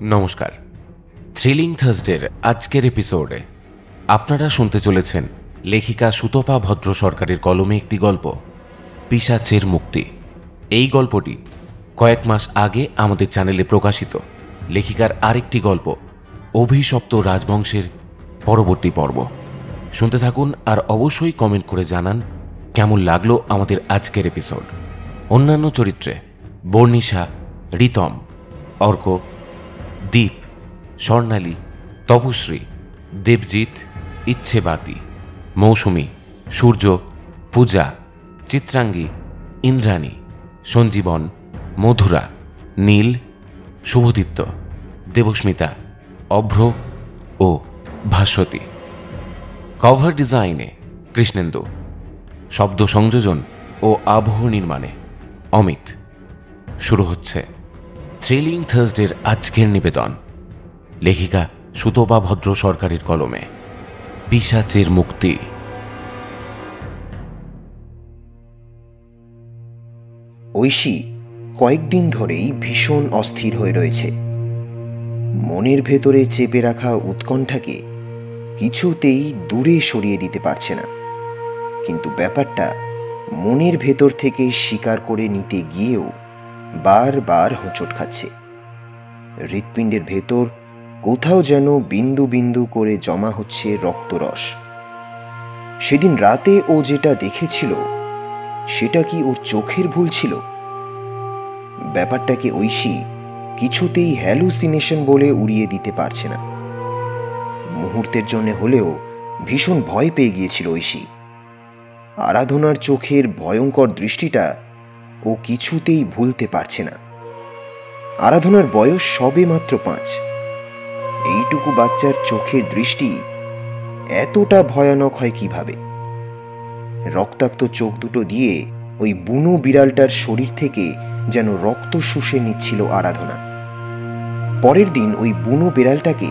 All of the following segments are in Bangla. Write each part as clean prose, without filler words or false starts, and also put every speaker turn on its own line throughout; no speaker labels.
নমস্কার। থ্রিলিং থার্সডের আজকের এপিসোডে আপনারা শুনতে চলেছেন লেখিকা সুতপা ভদ্র সরকারের কলমে একটি গল্প, পিশাচের মুক্তি। এই গল্পটি কয়েক মাস আগে আমাদের চ্যানেলে প্রকাশিত লেখিকার আরেকটি গল্প, অভিশপ্ত রাজবংশের পরবর্তী পর্ব। শুনতে থাকুন আর অবশ্যই কমেন্ট করে জানান কেমন লাগলো আমাদের আজকের এপিসোড। অন্যান্য চরিত্রে বর্ণিশা, রিতম, অর্ক, দীপ, স্বর্ণালী, তপশ্রী, দেবজিৎ, ইচ্ছেবাতি, মৌসুমী, সূর্য, পূজা, চিত্রাঙ্গী, ইন্দ্রাণী, সঞ্জীবন, মধুরা, নীল, শুভদীপ্ত, দেবস্মিতা, অভ্র ও ভাস্বতী। কভার ডিজাইনে কৃষ্ণেন্দু, শব্দ সংযোজন ও আবহ নির্মাণে অমিত। শুরু হচ্ছে থ্রিলিং থার্সডের আজকের নিবেদন, লেখিকা সুতপা ভদ্র সরকারের কলমে পিশাচের মুক্তি।
ঐশী কয়েকদিন ধরেই ভীষণ অস্থির হয়ে রয়েছে। মনের ভেতরে চেপে রাখা উৎকণ্ঠাকে কিছুতেই দূরে সরিয়ে দিতে পারছে না। কিন্তু ব্যাপারটা মনের ভেতর থেকে স্বীকার করে নিতে গিয়েও বারবার হোঁচট খাচ্ছে। হৃৎপিণ্ডের ভেতর কোথাও যেন বিন্দু বিন্দু করে জমা হচ্ছে রক্তরস। সেদিন রাতে ও যেটা দেখেছিল সেটা কি ওর চোখের ভুল ছিল? ব্যাপারটাকে ঐশী কিছুতেই হ্যালুসিনেশন বলে উড়িয়ে দিতে পারছে না। মুহূর্তের জন্য হলেও ভীষণ ভয় পেয়ে গিয়েছিল ঐশী। আরাধনার চোখের ভয়ঙ্কর দৃষ্টিটা ও কিছুতেই ভুলতে পারছে না। আরাধনার বয়স সবে মাত্র 5। এইটুকু বাচ্চার চোখের দৃষ্টি এতটা ভয়ানক হয় কিভাবে? রক্তাক্ত চোখ দুটো দিয়ে ওই বুনো বিড়ালটার শরীর থেকে যেন রক্ত শুষে নিচ্ছিল আরাধনা। পরের দিন ওই বুনো বিড়ালটাকে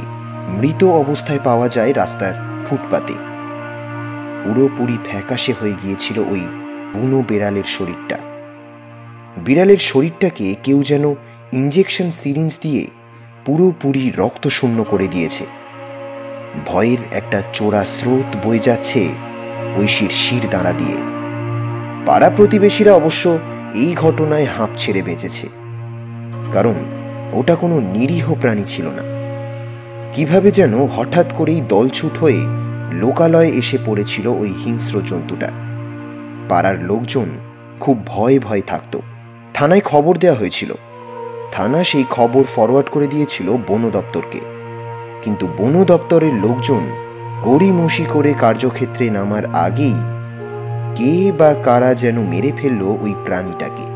মৃত অবস্থায় পাওয়া যায় রাস্তার ফুটপাতে। পুরোপুরি ফ্যাকাশে হয়ে গিয়েছিল ওই বুনো বিড়ালের শরীরটা। বিড়ালের শরীরটাকে কেউ যেন ইঞ্জেকশন সিরিঞ্জ দিয়ে পুরোপুরি রক্ত শূন্য করে দিয়েছে। ভয়ের একটা চোরা স্রোত বয়ে যাচ্ছে ঐশীর শির দাঁড়া দিয়ে। পাড়া প্রতিবেশীরা অবশ্য এই ঘটনায় হাঁপ ছেড়ে বেঁচেছে, কারণ ওটা কোনো নিরীহ প্রাণী ছিল না। কিভাবে যেন হঠাৎ করেই দলছুট হয়ে লোকালয়ে এসে পড়েছিল ওই হিংস্র জন্তুটা। পাড়ার লোকজন খুব ভয়ে ভয়ে থাকত। থানায় খবর দেওয়া হয়েছিল। থানা সেই খবর ফরওয়ার্ড করে দিয়েছিল বন দপ্তরকে। কিন্তু বন দপ্তরের লোকজন গড়িমসি করে কার্যক্ষেত্রে নামার আগেই কে বা কারা যেন মেরে ফেলল ওই প্রাণীটাকে।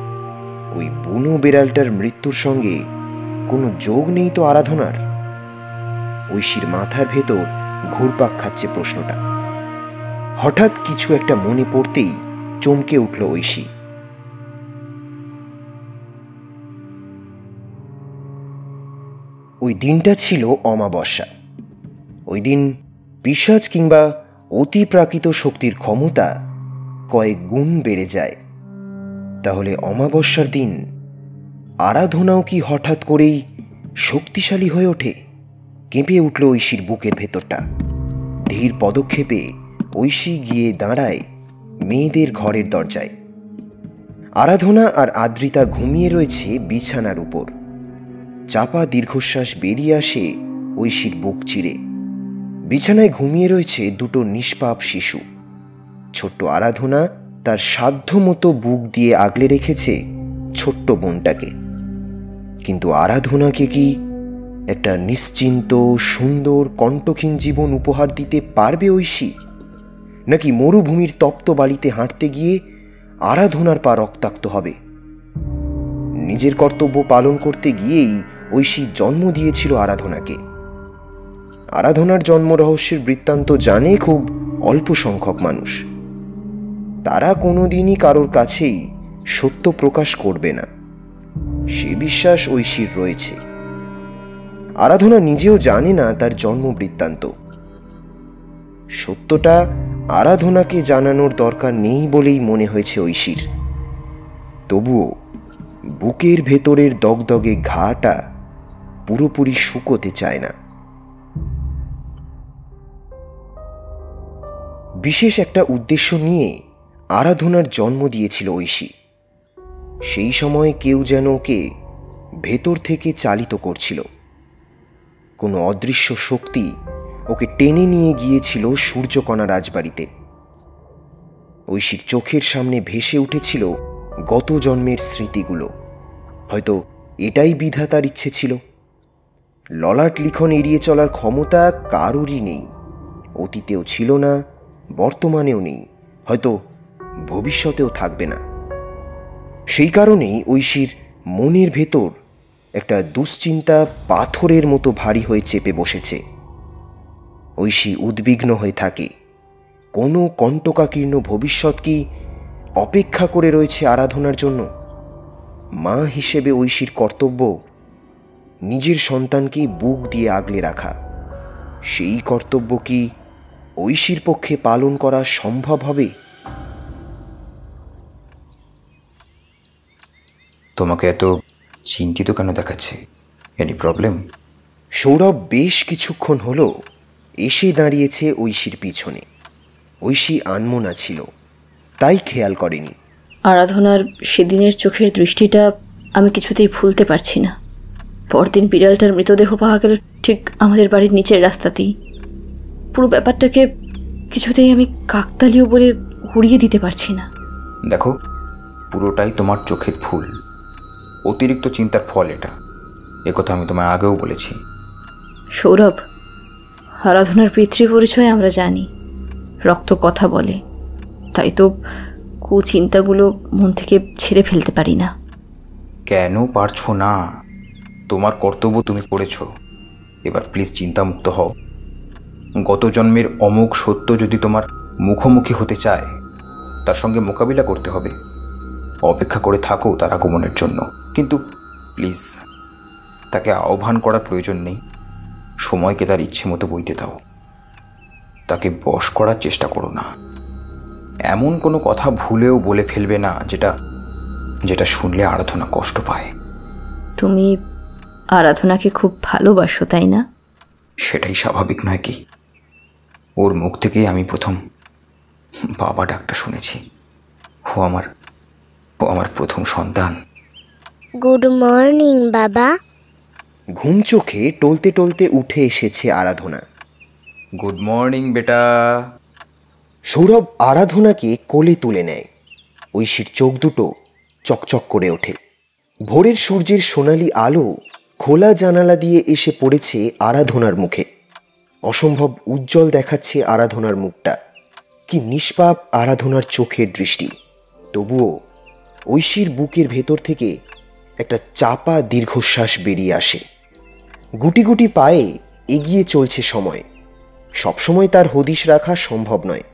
ওই বুনো বিড়ালটার মৃত্যুর সঙ্গে কোনো যোগ নেই তো আরাধনার? ঐশীর মাথার ভেতর ঘুরপাক খাচ্ছে প্রশ্নটা। হঠাৎ কিছু একটা মনে পড়তেই চমকে উঠল ঐশী। ওই দিনটা ছিল অমাবস্যা। ওই দিন পিশাচ কিংবা অতিপ্রাকৃত শক্তির ক্ষমতা কয়েক গুণ বেড়ে যায়। তাহলে অমাবস্যার দিন আরাধনাও কি হঠাৎ করেই শক্তিশালী হয়ে ওঠে? কেঁপে উঠল ঐশীর বুকের ভেতরটা। ধীর পদক্ষেপে ঐশী গিয়ে দাঁড়ায় মেয়েদের ঘরের দরজায়। আরাধনা আর আদ্রিতা ঘুমিয়ে রয়েছে বিছানার উপর। চাপা দীর্ঘশ্বাস বেরিয়ে আসে ঐশীর বুক চিরে। বিছানায় ঘুমিয়ে রয়েছে দুটো নিষ্পাপ শিশু। ছোট্ট আরাধনা তার সাধ্যমতো বুক দিয়ে আগলে রেখেছে ছোট্ট বোনটাকে। কিন্তু আরাধনাকে কি একটা নিশ্চিন্ত সুন্দর কণ্ঠহীন জীবন উপহার দিতে পারবে ঐশী? নাকি মরুভূমির তপ্ত বালিতে হাঁটতে গিয়ে আরাধনার পা রক্তাক্ত হবে? নিজের কর্তব্য পালন করতে গিয়েই ঐশী জন্ম দিয়েছিল আরাধনাকে। আরাধনার জন্ম রহস্যের বৃত্তান্ত জানে খুব অল্প সংখ্যক মানুষ। তারা কোনোদিনই কারোর কাছেই সত্য প্রকাশ করবে না, সে বিশ্বাস ঐশীর রয়েছে। আরাধনা নিজেও জানে না তার জন্ম বৃত্তান্ত। সত্যটা আরাধনাকে জানানোর দরকার নেই বলেই মনে হয়েছে ঐশীর। তবুও বুকের ভেতরের দগদগে ঘাটা পুরোপুরি শুকোতে চায় না। বিশেষ একটা উদ্দেশ্য নিয়ে আরাধনার জন্ম দিয়েছিল ঐশী। সেই সময় কেউ যেন ওকে ভেতর থেকে চালিত করছিল। কোনো অদৃশ্য শক্তি ওকে টেনে নিয়ে গিয়েছিল সূর্যকণা রাজবাড়িতে। ঐশীর চোখের সামনে ভেসে উঠেছিল গত জন্মের স্মৃতিগুলো। হয়তো এটাই বিধাতার ইচ্ছে ছিল। ললাট লিখন এড়িয়ে চলার ক্ষমতা কারোরই নেই। অতীতেও ছিল না, বর্তমানেও নেই, হয়তো ভবিষ্যতেও থাকবে না। সেই কারণেই ঐশীর মনের ভেতর একটা দুশ্চিন্তা পাথরের মতো ভারী হয়ে চেপে বসেছে। ঐশী উদ্বিগ্ন হয়ে থাকে। কোনো কণ্টকাকীর্ণ ভবিষ্যৎ কি অপেক্ষা করে রয়েছে আরাধনার জন্য? মা হিসেবে ঐশীর কর্তব্য নিজের সন্তানকে বুক দিয়ে আগলে রাখা। সেই কর্তব্য কি ঐশীর পক্ষে পালন করা সম্ভব হবে?
তোমাকে এত চিন্তিত কেন দেখাচ্ছে? Any problem?
সৌরভ বেশ কিছুক্ষণ হলো এসে দাঁড়িয়েছে ঐশীর পিছনে। ঐশী আনমনা ছিল, তাই খেয়াল করেনি।
আরাধনার সেদিনের চোখের দৃষ্টিটা আমি কিছুতেই ভুলতে পারছি না। পরদিন বিড়ালটার মৃতদেহ পাওয়া গেল ঠিক আমাদের বাড়ির নিচের রাস্তাতেই। পুরো ব্যাপারটাকে কিছুতেই আমি কাকতালীয় বলে উড়িয়ে দিতে পারছি না।
দেখো, পুরোটাই তোমার চোখের ভুল, অতিরিক্ত চিন্তার ফল এটা। একথা আমি তোমায় আগেও বলেছি।
সৌরভ, আরাধনার পিতৃ পরিচয় আমরা জানি, রক্ত কথা বলে, তাই তো কুচিন্তাগুলো মন থেকে ছেড়ে ফেলতে পারি না।
কেন পারছো না? তোমার কর্তব্য তুমি করেছ। এবার প্লিজ চিন্তামুক্ত হও। গত জন্মের অমোঘ সত্য যদি তোমার মুখোমুখি হতে চায়, তার সঙ্গে মোকাবিলা করতে হবে। অপেক্ষা করে থাকো তার আগমনের জন্য, কিন্তু প্লিজ তাকে আহ্বান করার প্রয়োজন নেই। সময়কে তার ইচ্ছে মতো বইতে দাও। তাকে বশ করার চেষ্টা করো না। এমন কোনো কথা ভুলেও বলে ফেলবে না যেটা যেটা শুনলে আরাধনা কষ্ট পায়।
তুমি আরাধনাকে খুব ভালোবাসো, তাই না?
সেটাই স্বাভাবিক নয় কি? ওর মুখ থেকেই আমি প্রথম বাবা ডাকটা শুনেছি। ও আমার প্রথম সন্তান।
গুড মর্নিং বাবা।
ঘুম চোখে টলতে টলতে উঠে এসেছে আরাধনা।
গুড মর্নিং বেটা।
সৌরভ আরাধনাকে কোলে তুলে নেয়। ঐশীর চোখ দুটো চকচক করে ওঠে। ভোরের সূর্যের সোনালি আলো খোলা জানালা দিয়ে এসে পড়েছে আরাধনার মুখে। অসম্ভব উজ্জ্বল দেখাচ্ছে আরাধনার মুখটা। কি নিষ্পাপ আরাধনার চোখের দৃষ্টি! তবুও ঐশীর বুকের ভেতর থেকে একটা চাপা দীর্ঘশ্বাস বেরিয়ে আসে। গুটি গুটি পায়ে এগিয়ে চলছে সময়। সবসময় তার হদিশ রাখা সম্ভব নয়।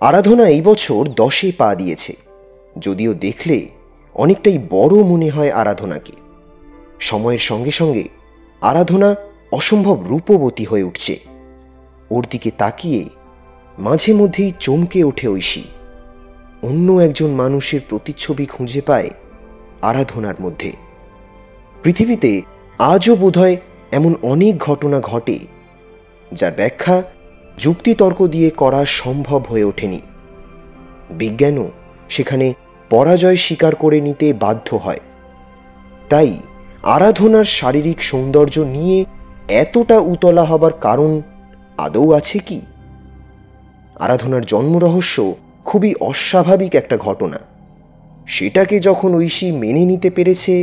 আরাধনা এই বছর 10-এ পা দিয়েছে, যদিও দেখলে অনেকটাই বড় মনে হয় আরাধনাকে। সময়ের সঙ্গে সঙ্গে আরাধনা অসম্ভব রূপবতী হয়ে উঠছে। ওর দিকে তাকিয়ে মাঝে মধ্যেই চমকে ওঠে ঐশী। অন্য একজন মানুষের প্রতিচ্ছবি খুঁজে পায় আরাধনার মধ্যে। পৃথিবীতে আজও বোধহয় এমন অনেক ঘটনা ঘটে যার ব্যাখ্যা যুক্তিতর্ক দিয়ে করা সম্ভব হয়ে ওঠেনি। বিজ্ঞানও সেখানে পরাজয় স্বীকার করে নিতে বাধ্য হয়। তাই আরাধনার শারীরিক সৌন্দর্য নিয়ে এতটা উতলা হবার কারণ আদৌ আছে কি? আরাধনার জন্মরহস্য খুবই অস্বাভাবিক একটা ঘটনা। সেটাকে যখন ঐশী মেনে নিতে পেরেছে,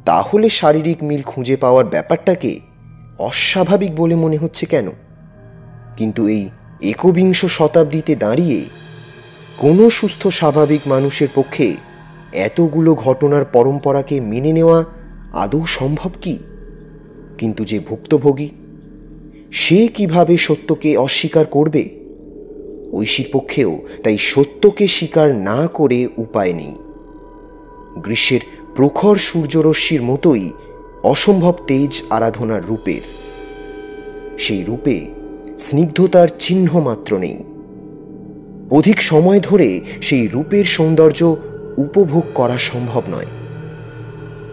তাহলে শারীরিক মিল খুঁজে পাওয়ার ব্যাপারটাকে অস্বাভাবিক বলে মনে হচ্ছে কেন? কিন্তু এই একবিংশ শতাব্দীতে দাঁড়িয়ে কোনো সুস্থ স্বাভাবিক মানুষের পক্ষে এতগুলো ঘটনার পরম্পরাকে মেনে নেওয়া আদৌ সম্ভব কি? কিন্তু যে ভুক্তভোগী, সে কিভাবে সত্যকে অস্বীকার করবে? ঐশীর পক্ষেও তাই সত্যকে স্বীকার না করে উপায় নেই। গ্রীষ্মের প্রখর সূর্যরশ্মির মতোই অসম্ভব তেজ আরাধনার রূপের। সেই রূপে স্নিগ্ধতার চিহ্ন মাত্র নেই। অধিক সময় ধরে সেই রূপের সৌন্দর্য উপভোগ করা সম্ভব নয়।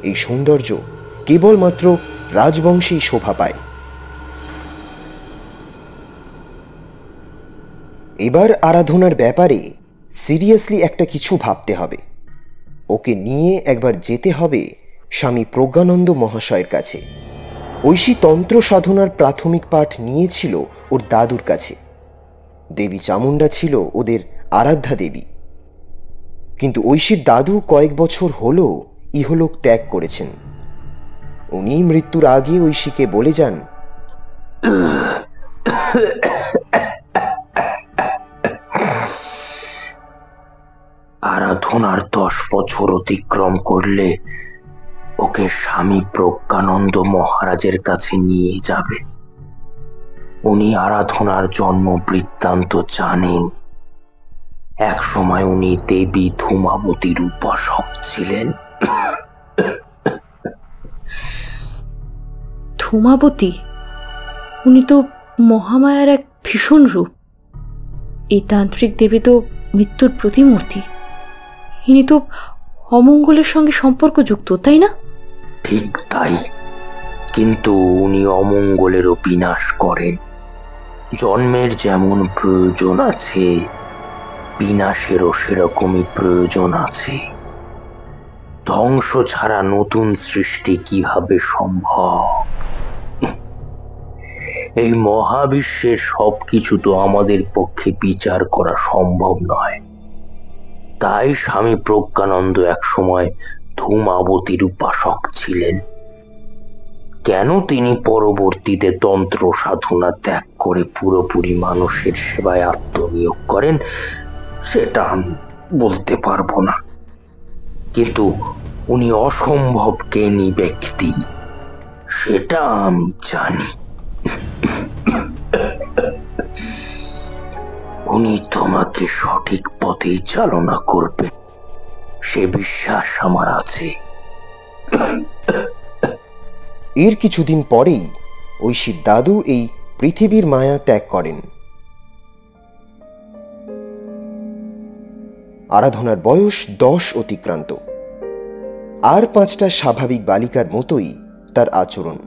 এই সৌন্দর্য কেবলমাত্র রাজবংশেই শোভা পায়। এবার আরাধনার ব্যাপারে সিরিয়াসলি একটা কিছু ভাবতে হবে। ওকে নিয়ে একবার যেতে হবে স্বামী প্রজ্ঞানন্দ মহাশয়ের কাছে। ঐশী তন্ত্র সাধনার প্রাথমিক পাঠ নিয়েছিল ওর দাদুর কাছে। দেবী চামুণ্ডা ছিল ওদের আরাধ্যা দেবী। কিন্তু ঐশীর দাদু কয়েক বছর হলো ইহলোক ত্যাগ করেছেন। উনি মৃত্যুর আগে ঐশীকে বলে যান,
আরাধনার 10 বছর অতিক্রম করলে ওকে স্বামী প্রজ্ঞানন্দ মহারাজের কাছে নিয়ে যাবে। উনি আরাধনার জন্ম বৃত্তান্ত জানেন। এক সময় উনি দেবী ধূমাবতীর উপাসক ছিলেন।
ধূমাবতী? উনি তো মহামায়ার এক ভীষণ রূপ। এই তান্ত্রিক দেবী তো মৃত্যুর প্রতিমূর্তি। ইনি তো অমঙ্গলের সঙ্গে সম্পর্কযুক্ত, তাই না?
ঠিক তাই, কিন্তু উনি অমঙ্গলেরও বিনাশ করেন। জন্মের যেমন প্রয়োজন আছে, বিনাশেরও সেরকমই প্রয়োজন আছে। ধ্বংস ছাড়া নতুন সৃষ্টি কিভাবে সম্ভব? এই মহাবিশ্বের সবকিছু তো আমাদের পক্ষে বিচার করা সম্ভব নয়। তাই স্বামী প্রজ্ঞানন্দ এক সময় ধূমাবতীর উপাসক ছিলেন। কেন তিনি পরবর্তীতে তন্ত্র সাধনা ত্যাগ করে পুরোপুরি মানুষের সেবায় আত্মনিয়োগ করেন সেটা আমি বলতে পারবো না, কিন্তু উনি অসম্ভব জ্ঞানী ব্যক্তি, সেটা আমি জানি। উনি তোমাকে সঠিক পথেই চালনা করবেন, সে বিশ্বাস আমার আছে।
এর কিছুদিন পরেই ঐশীর দাদু এই পৃথিবীর মায়া ত্যাগ করেন। আরাধনার বয়স 10 অতিক্রান্ত। আর 5টা স্বাভাবিক বালিকার মতোই তার আচরণ,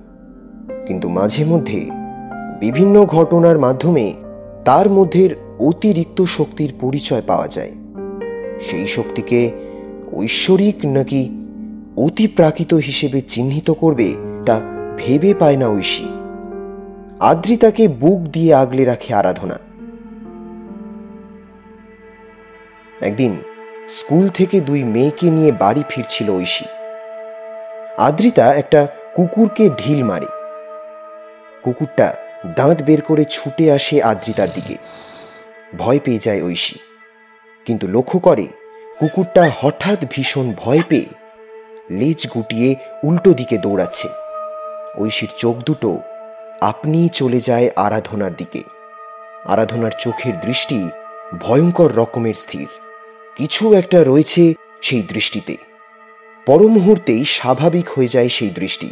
কিন্তু মাঝে মধ্যে বিভিন্ন ঘটনার মাধ্যমে তার মধ্যে অতিরিক্ত শক্তির পরিচয় পাওয়া যায়। সেই শক্তিকে ঐশ্বরিক নাকি অতিপ্রাকৃত হিসেবে চিহ্নিত করবে তা ভেবে পায় না ঐশী। আদ্রিতাকে বুক দিয়ে আগলে রাখে আরাধনা। একদিন স্কুল থেকে 2 মেয়েকে নিয়ে বাড়ি ফিরছিল ঐশী। আদ্রিতা একটা কুকুরকে ঢিল মারে। কুকুরটা দাঁত বের করে ছুটে আসে আদ্রিতার দিকে। ভয় পেয়ে যায় ঐশী, কিন্তু লক্ষ্য করে কুকুরটা হঠাৎ ভীষণ ভয় পেয়ে লেজ গুটিয়ে উল্টো দিকে দৌড়াচ্ছে। ঐশীর চোখ দুটো আপনিই চলে যায় আরাধনার দিকে। আরাধনার চোখের দৃষ্টি ভয়ঙ্কর রকমের স্থির। কিছু একটা রয়েছে সেই দৃষ্টিতে। পর মুহূর্তেই স্বাভাবিক হয়ে যায় সেই দৃষ্টি।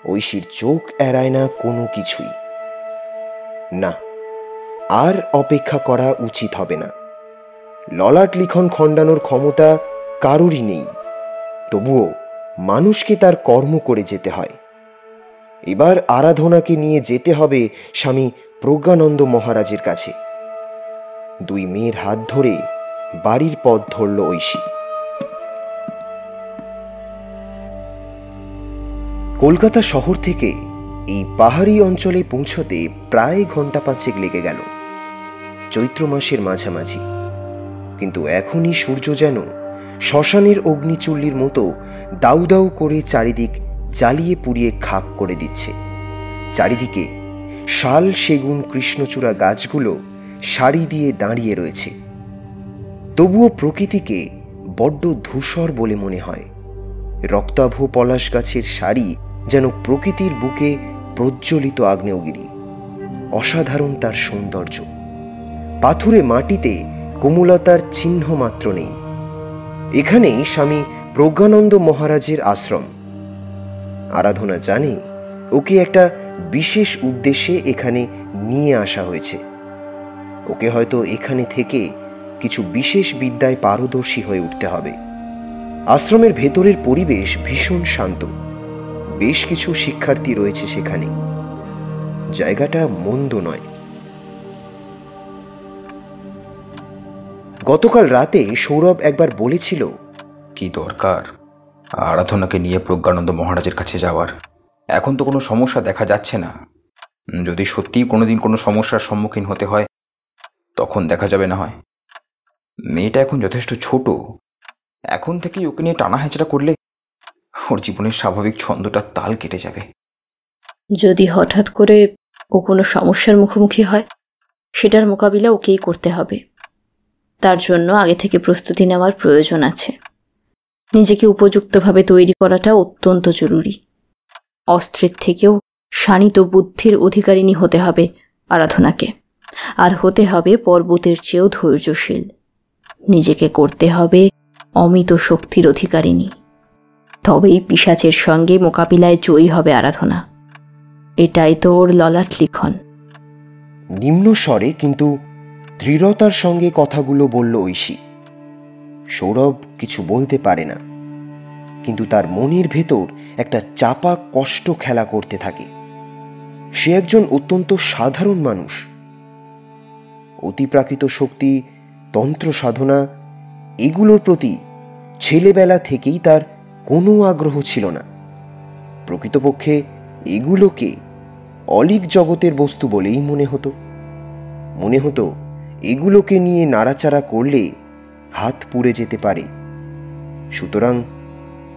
ঐশীর চোখ এড়ায় না কোনো কিছুই। না, আর অপেক্ষা করা উচিত হবে না। ললাট লিখন খণ্ডানোর ক্ষমতা কারোরই নেই, তবুও মানুষকে তার কর্ম করে যেতে হয়। এবার আরাধনাকে নিয়ে যেতে হবে স্বামী প্রজ্ঞানন্দ মহারাজের কাছে। 2 মেয়ের হাত ধরে বাড়ির পথ ধরল ঐশী। কলকাতা শহর থেকে এই পাহাড়ি অঞ্চলে পৌঁছতে প্রায় ঘন্টা 5 লেগে গেল। চৈত্র মাসের মাঝামাঝি, কিন্তু এখনই সূর্য যেন শ্মশানের অগ্নিচুল্লির মতো দাউ দাউ করে চারিদিক জ্বালিয়ে পুড়িয়ে খাক করে দিচ্ছে। চারিদিকে শাল, সেগুন, কৃষ্ণচূড়া গাছগুলো সারি দিয়ে দাঁড়িয়ে রয়েছে। তবুও প্রকৃতিকে বড্ড ধূসর বলে মনে হয়। রক্তাভ পলাশ গাছের সারি যেন প্রকৃতির বুকে প্রজ্বলিত আগ্নেয়গিরি। অসাধারণ তার সৌন্দর্য। পাথুরে মাটিতে কোমলতার চিহ্ন মাত্র নেই। এখানেই স্বামী প্রজ্ঞানন্দ মহারাজের আশ্রম। আরাধনা জানে ওকে একটা বিশেষ উদ্দেশ্যে এখানে নিয়ে আসা হয়েছে। ওকে হয়তো এখানে থেকে কিছু বিশেষ বিদ্যায় পারদর্শী হয়ে উঠতে হবে। আশ্রমের ভেতরের পরিবেশ ভীষণ শান্ত। বেশ কিছু শিক্ষার্থী রয়েছে সেখানে। জায়গাটা মন্দ নয়। গতকাল রাতে সৌরভ একবার বলেছিল,
কি দরকার আরাধনাকে নিয়ে প্রজ্ঞানন্দ মহারাজের কাছে যাওয়ার? এখন তো কোনো সমস্যা দেখা যাচ্ছে না। যদি সত্যিই কোনোদিন কোনো সমস্যার সম্মুখীন হতে হয় তখন দেখা যাবে না হয়। মেয়েটা এখন যথেষ্ট ছোট, এখন থেকেই ওকে নিয়ে টানা হেঁচড়া করলে ওর জীবনের স্বাভাবিক ছন্দটা তাল কেটে যাবে।
যদি হঠাৎ করে ও কোনো সমস্যার মুখোমুখি হয়, সেটার মোকাবিলা ওকেই করতে হবে। তার জন্য আগে থেকে প্রস্তুতি নেওয়ার প্রয়োজন আছে। নিজেকে উপযুক্তভাবে তৈরি করাটা অত্যন্ত জরুরি। অস্ত্রের থেকেও শানিত বুদ্ধির অধিকারিণী হতে হবে আরাধনাকে, আর হতে হবে পর্বতের চেয়েও ধৈর্যশীল। নিজেকে করতে হবে অমিত শক্তির অধিকারিণী। তবেই পিশাচের সঙ্গে মোকাবিলায় জয়ী হবে আরাধনা। এটাই তো ওর ললাট লিখন।
নিম্ন স্বরে কিন্তু দৃঢ়তার সঙ্গে কথাগুলো বলল ঐশী। সৌরভ কিছু বলতে পারে না, কিন্তু তার মনের ভেতর একটা চাপা কষ্ট খেলা করতে থাকে। সে একজন অত্যন্ত সাধারণ মানুষ। অতিপ্রাকৃত শক্তি, তন্ত্র সাধনা, এগুলোর প্রতি ছেলেবেলা থেকেই তার কোনো আগ্রহ ছিল না। প্রকৃতপক্ষে এগুলোকে অলীক জগতের বস্তু বলেই মনে হতো এগুলোকে নিয়ে নাড়াচাড়া করলে হাত পুড়ে যেতে পারে। সুতরাং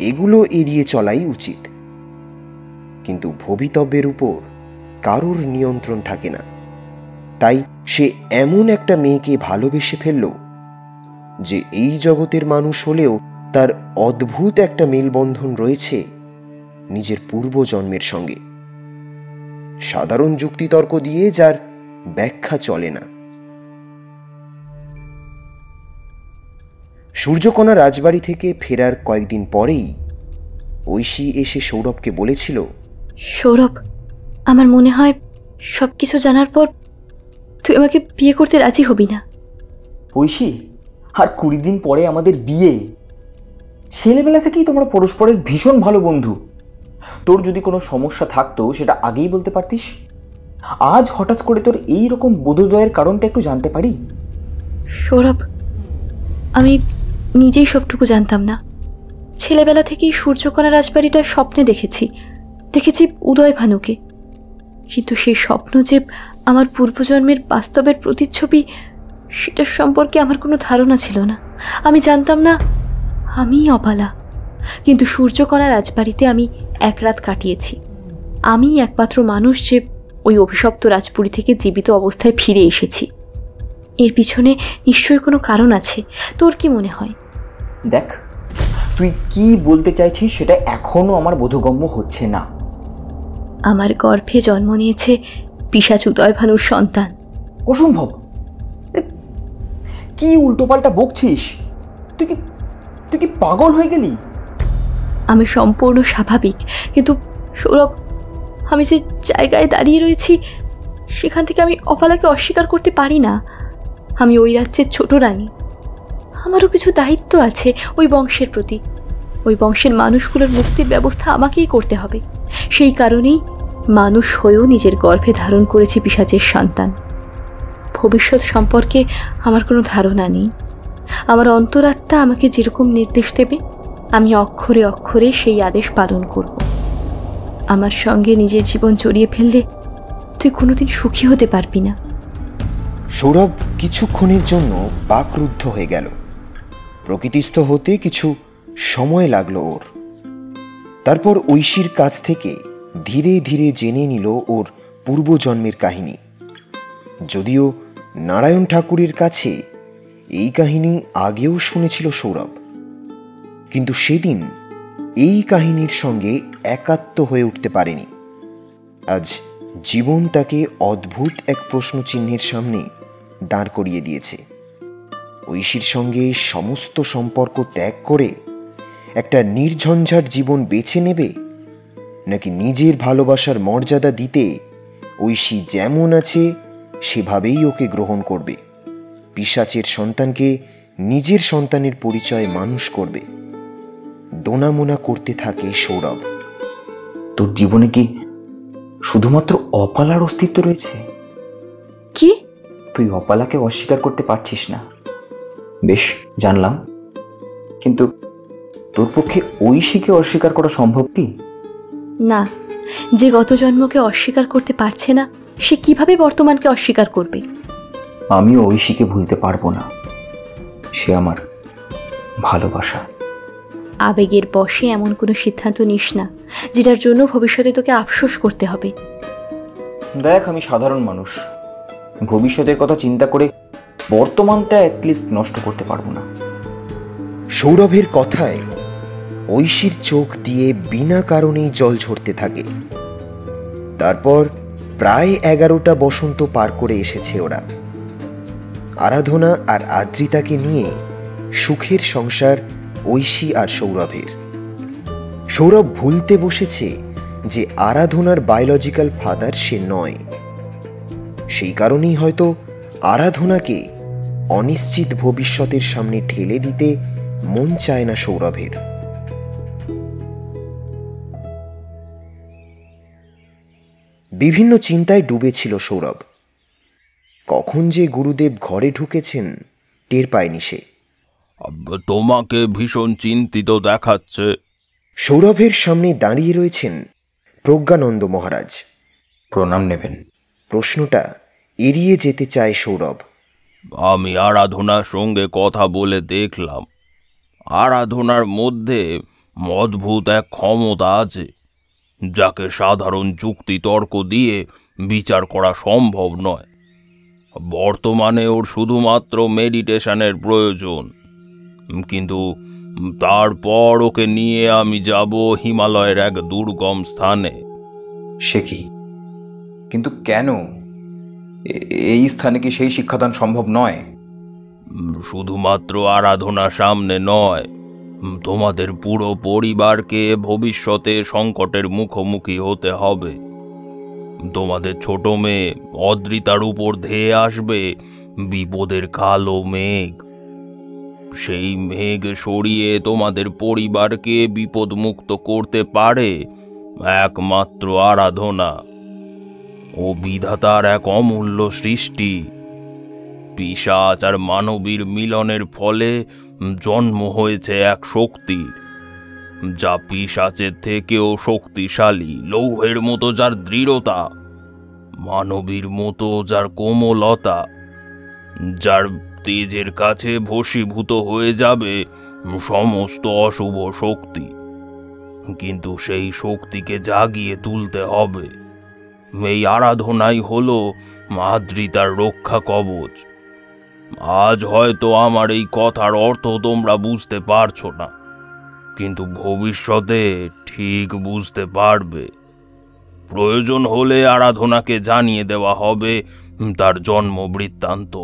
এগুলো এড়িয়ে চলাই উচিত। কিন্তু ভবিতব্যের উপর কারোর নিয়ন্ত্রণ থাকে না। তাই সে এমন একটা মেয়েকে ভালোবেসে ফেলল যে এই জগতের মানুষ হলেও তার অদ্ভুত একটা মেলবন্ধন রয়েছে নিজের পূর্বজন্মের সঙ্গে, সাধারণ যুক্তিতর্ক দিয়ে যার ব্যাখ্যা চলে না। সূর্যকণা রাজবাড়ি থেকে ফেরার কয়েকদিন পরেই ঐশী এসে সৌরভকে বলেছিল,
সৌরভ, আমার মনে হয় সব কিছু জানার পর তুই আমাকে বিয়ে করতে রাজি হবি না।
ঐশী, আর 20 দিন পরে আমাদের বিয়ে। ছেলেবেলা থেকেই তোমরা পরস্পরের ভীষণ ভালো বন্ধু। তোর যদি কোনো সমস্যা থাকতো সেটা আগেই বলতে পারতিস। আজ হঠাৎ করে তোর এই রকম বোধোদয়ের কারণটা একটু জানতে পারি?
সৌরভ, আমি নিজেই সবটুকু জানতাম না। ছেলেবেলা থেকেই সূর্যকণা রাজবাড়িটা স্বপ্নে দেখেছি উদয় ভানুকে। কিন্তু সেই স্বপ্ন যে আমার পূর্বজন্মের বাস্তবের প্রতিচ্ছবি, সেটার সম্পর্কে আমার কোনো ধারণা ছিল না। আমি জানতাম না আমিই অপালা। কিন্তু সূর্যকণা রাজবাড়িতে আমি এক রাত কাটিয়েছি। আমি একমাত্র মানুষ যে ওই অভিশপ্ত রাজপুরী থেকে জীবিত অবস্থায় ফিরে এসেছি। এর পিছনে নিশ্চয়ই কোনো কারণ আছে। তোর কি মনে হয়?
দেখ, তুই কি বলতে চাইছিস সেটা এখনো আমার বোধগম্য হচ্ছে না।
আমার গর্ভে জন্ম নিয়েছে পিশাচ উদয় ভানুর সন্তান।
অসম্ভব! কি উল্টোপাল্টা বকছিস? তুই কি পাগল হয়ে গেলি?
আমি সম্পূর্ণ স্বাভাবিক, কিন্তু সৌরভ, আমি যে জায়গায় দাঁড়িয়ে রয়েছি সেখান থেকে আমি অপালাকে অস্বীকার করতে পারি না। আমি ওই রাজ্যের ছোট রানী। আমারও কিছু দায়িত্ব আছে ওই বংশের প্রতি। ওই বংশের মানুষগুলোর মুক্তির ব্যবস্থা আমাকেই করতে হবে। সেই কারণেই মানুষ হয়েও নিজের গর্ভে ধারণ করেছি পিশাচের সন্তান। ভবিষ্যৎ সম্পর্কে আমার কোনো ধারণা নেই। আমার অন্তরাত্মা আমাকে যেরকম নির্দেশ দেবে আমি অক্ষরে অক্ষরে সেই আদেশ পালন করব। আমার সঙ্গে নিজের জীবন জড়িয়ে ফেললে তুই কোনোদিন সুখী হতে পারবি না।
সৌরভ কিছুক্ষণের জন্য বাকরুদ্ধ হয়ে গেল। প্রকৃতিস্থ হতে কিছু সময় লাগলো ওর। তারপর ঐশীর কাছ থেকে ধীরে ধীরে জেনে নিল ওর পূর্বজন্মের কাহিনী। যদিও নারায়ণ ঠাকুরের কাছে এই কাহিনী আগেও শুনেছিল সৌরভ, কিন্তু সেদিন এই কাহিনীর সঙ্গে একাত্ম হয়ে উঠতে পারেনি। আজ জীবন তাকে অদ্ভুত এক প্রশ্নচিহ্নের সামনে দাঁড় করিয়ে দিয়েছে। ঐশীর সঙ্গে সমস্ত সম্পর্ক ত্যাগ করে একটা নির্ঝঞ্ঝাট জীবন বেছে নেবে, নাকি নিজের ভালোবাসার মর্যাদা দিতে ঐশী যেমন আছে সেভাবেই ওকে গ্রহণ করবে, পিশাচের সন্তানকে নিজের সন্তানের পরিচয়ে মানুষ করবে। দোনামোনা করতে থাকে সৌরভ।
তোর জীবনে কি শুধুমাত্র অপালার অস্তিত্ব রয়েছে?
কি?
তুই অপালাকে অস্বীকার করতে পারছিস না, বেশ জানলাম, কিন্তু তোর পক্ষে ঐশীকে অস্বীকার করা সম্ভব কি?
না, যে গত জন্মকে অস্বীকার করতে পারছে না সে কিভাবে বর্তমানকে অস্বীকার করবে?
আমিও ঐশীকে ভুলতে পারবো না, সে আমার ভালোবাসা।
আবেগের বশে এমন কোনো সিদ্ধান্ত নিস না যেটার জন্য ভবিষ্যতে তোকে আফসোস করতে হবে।
দেখ, আমি সাধারণ মানুষ, ভবিষ্যতের কথা চিন্তা করে বর্তমানটা অ্যাটলিস্ট নষ্ট করতে পারবো না।
সৌরভের কথায় ঐশীর চোখ দিয়ে বিনা কারণেই জল ঝরতে থাকে। তারপর প্রায় 11টা বসন্ত পার করে এসেছে ওরা। আরাধনা আর আদ্রিতাকে নিয়ে সুখের সংসার ঐশী আর সৌরভের। সৌরভ ভুলতে বসেছে যে আরাধনার বায়োলজিক্যাল ফাদার সে নয়। সেই কারণেই হয়তো আরাধনাকে অনিশ্চিত ভবিষ্যতের সামনে ঠেলে দিতে মন চায় না সৌরভের। বিভিন্ন চিন্তায় ডুবেছিল সৌরভ। কখন যে গুরুদেব ঘরে ঢুকেছেন টের পায়নি সে।
তোমাকে ভীষণ চিন্তিত দেখাচ্ছে।
সৌরভের সামনে দাঁড়িয়ে রয়েছেন প্রজ্ঞানন্দ মহারাজ।
প্রণাম নেবেন।
প্রশ্নটা এড়িয়ে যেতে চায় সৌরভ।
আমি আরাধনার সঙ্গে কথা বলে দেখলাম, আরাধনার মধ্যে অদ্ভুত এক ক্ষমতা আছে যাকে সাধারণ যুক্তি তর্ক দিয়ে বিচার করা সম্ভব নয়। বর্তমানে ওর শুধুমাত্র মেডিটেশনের প্রয়োজন, কিন্তু তারপর ওকে নিয়ে আমি যাব হিমালয়ের এক দুর্গম স্থানে।
সে কি? কিন্তু কেন? এই স্থানে কি সেই শিক্ষাদান সম্ভব নয়?
শুধুমাত্র আরাধনা সামনে নয়, তোমাদের পুরো পরিবারকে ভবিষ্যতে সংকটের মুখোমুখি হতে হবে। তোমাদের ছোট মেয়ে অদ্রিতার উপর ধেয়ে আসবে বিপদের কালো মেঘ। সেই মেঘ সরিয়ে তোমাদের পরিবারকে বিপদমুক্ত করতে পারে একমাত্র আরাধনা। ও বিধাতার এক অমূল্য সৃষ্টি। পিশাচ আর মানবীর মিলনের ফলে জন্ম হয়েছে এক শক্তির, যা পিশাচের থেকেও শক্তিশালী, লৌহের মতো যার দৃঢ়তা, মানবীর মতো যার কোমলতা, যার তেজের কাছে ভস্মীভূত হয়ে যাবে সমস্ত অশুভ শক্তি। কিন্তু সেই শক্তিকে জাগিয়ে তুলতে হবে। এই আরাধনাই হলো আদ্রিতার রক্ষা কবচ। আজ হয়তো আমার এই কথার অর্থ তোমরা বুঝতে পারছো না, কিন্তু ভবিষ্যতে ঠিক বুঝতে পারবে। প্রয়োজন হলে আরাধনাকে জানিয়ে দেওয়া হবে তার জন্ম বৃত্তান্ত।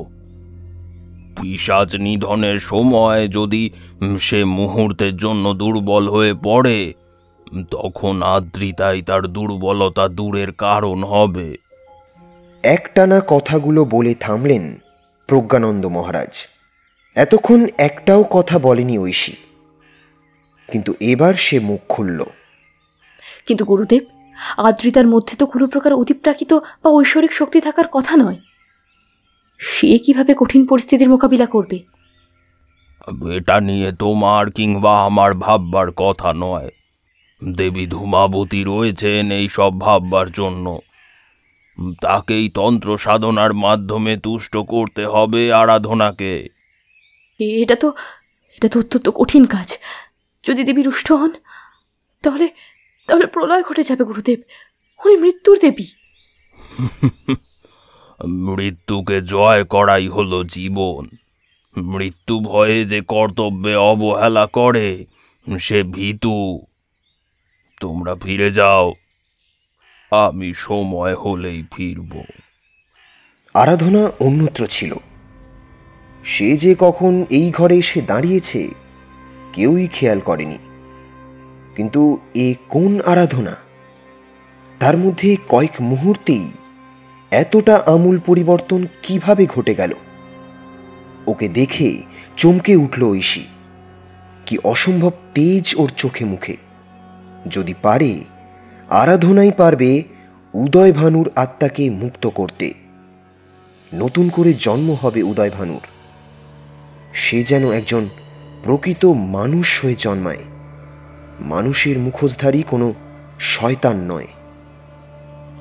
পিশাচ নিধনের সময় যদি সে মুহূর্তের জন্য দুর্বল হয়ে পড়ে, তখন আদ্রিতাই তার দুর্বলতা দূরের কারণ হবে।
একটানা কথাগুলো বলে থামলেন প্রজ্ঞানন্দ মহারাজ। এতক্ষণ একটাও কথা বলেনি ঐশী, কিন্তু এবার সে মুখ খুলল।
কিন্তু গুরুদেব, আদ্রিতার মধ্যে তো কোনো প্রকার অতিপ্রাকৃত বা ঐশ্বরিক শক্তি থাকার কথা নয়। সে কিভাবে কঠিন পরিস্থিতির মোকাবিলা করবে?
এটা নিয়ে তোমার কিংবা আমার ভাববার কথা নয়। দেবী ধূমাবতী রয়েছেন এই সব ভাববার জন্য। তাকেই তন্ত্র সাধনার মাধ্যমে তুষ্ট করতে হবে আরাধনাকে।
এটা তো অত্যন্ত কঠিন কাজ। যদি দেবী রুষ্ট হন তাহলে প্রলয় ঘটে যাবে গুরুদেব। উনি মৃত্যুর দেবী।
মৃত্যুকে জয় করাই হলো জীবন। মৃত্যু ভয়ে যে কর্তব্যে অবহেলা করে সে ভীতু। তোমরা ফিরে যাও, আমি সময় হলেই ফিরব।
আরাধনা অন্যত্র ছিল। সে যে কখন এই ঘরে এসে দাঁড়িয়েছে কেউই খেয়াল করেনি। কিন্তু এ কোন আরাধনা? তার মধ্যে কয়েক মুহূর্তেই এতটা আমূল পরিবর্তন কিভাবে ঘটে গেল? ওকে দেখে চমকে উঠল ঐশী। কি অসম্ভব তেজ ওর চোখে মুখে। যদি পারে আরাধনাই পারবে উদয়ভানুর আত্মাকে মুক্ত করতে। নতুন করে জন্ম হবে উদয়ভানুর। সে যেন একজন প্রকৃত মানুষ হয়ে জন্মায়, মানুষের মুখোশধারী কোনো শয়তান নয়।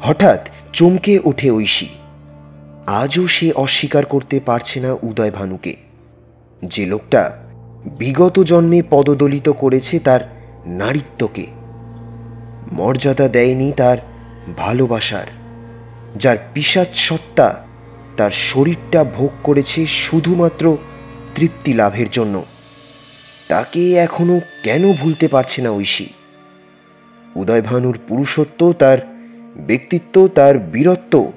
হঠাৎ চমকে ওঠে ঐশী। আজও সে অস্বীকার করতে পারছে না উদয়ভানুকে, যে লোকটা বিগত জন্মে পদদলিত করেছে তার নারীত্বকে, মর্যাদা দেয়নি তার ভালোবাসার, যার পিশাচ সত্তা তার শরীরটা ভোগ করেছে শুধুমাত্র তৃপ্তি লাভের জন্য। তাকে এখনো কেন ভুলতে পারছে না ঐশী? উদয়ভানুর পুরুষত্ব, তার ব্যক্তিত্ব, তার বীরত্ব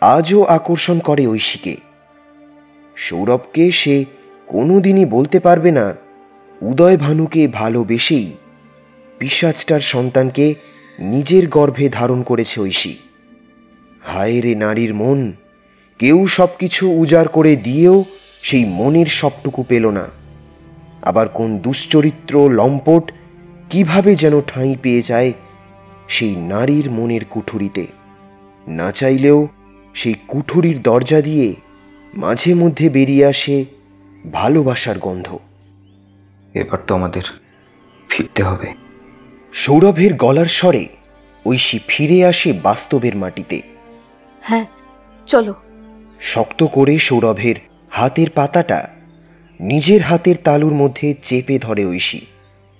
আজও আকর্ষণ করে ঐশীকে। সৌরভকে সে কোনোদিনই বলতে পারবে না উদয়ভানুকে ভালোবেসেই পিশাচটার সন্তানকে নিজের গর্ভে ধারণ করেছে ঐশী। হায় রে নারীর মন! কেউ সব কিছু উজাড় করে দিয়েও সেই মনের সবটুকু পেল না। আবার কোন দুশ্চরিত্র লম্পট কিভাবে যেন ঠাঁই পেয়ে যায় সেই নারীর মনের কুঠুরিতে। না চাইলেও সেই কুঠুরির দরজা দিয়ে মাঝে মধ্যে বেরিয়ে আসে ভালোবাসার গন্ধ।
এবার তো আমাদের ফিরতে হবে।
সৌরভের গলার স্বরে ঐশী ফিরে আসে বাস্তবের মাটিতে।
হ্যাঁ, চলো।
শক্ত করে সৌরভের হাতের পাতাটা নিজের হাতের তালুর মধ্যে চেপে ধরে ঐশী।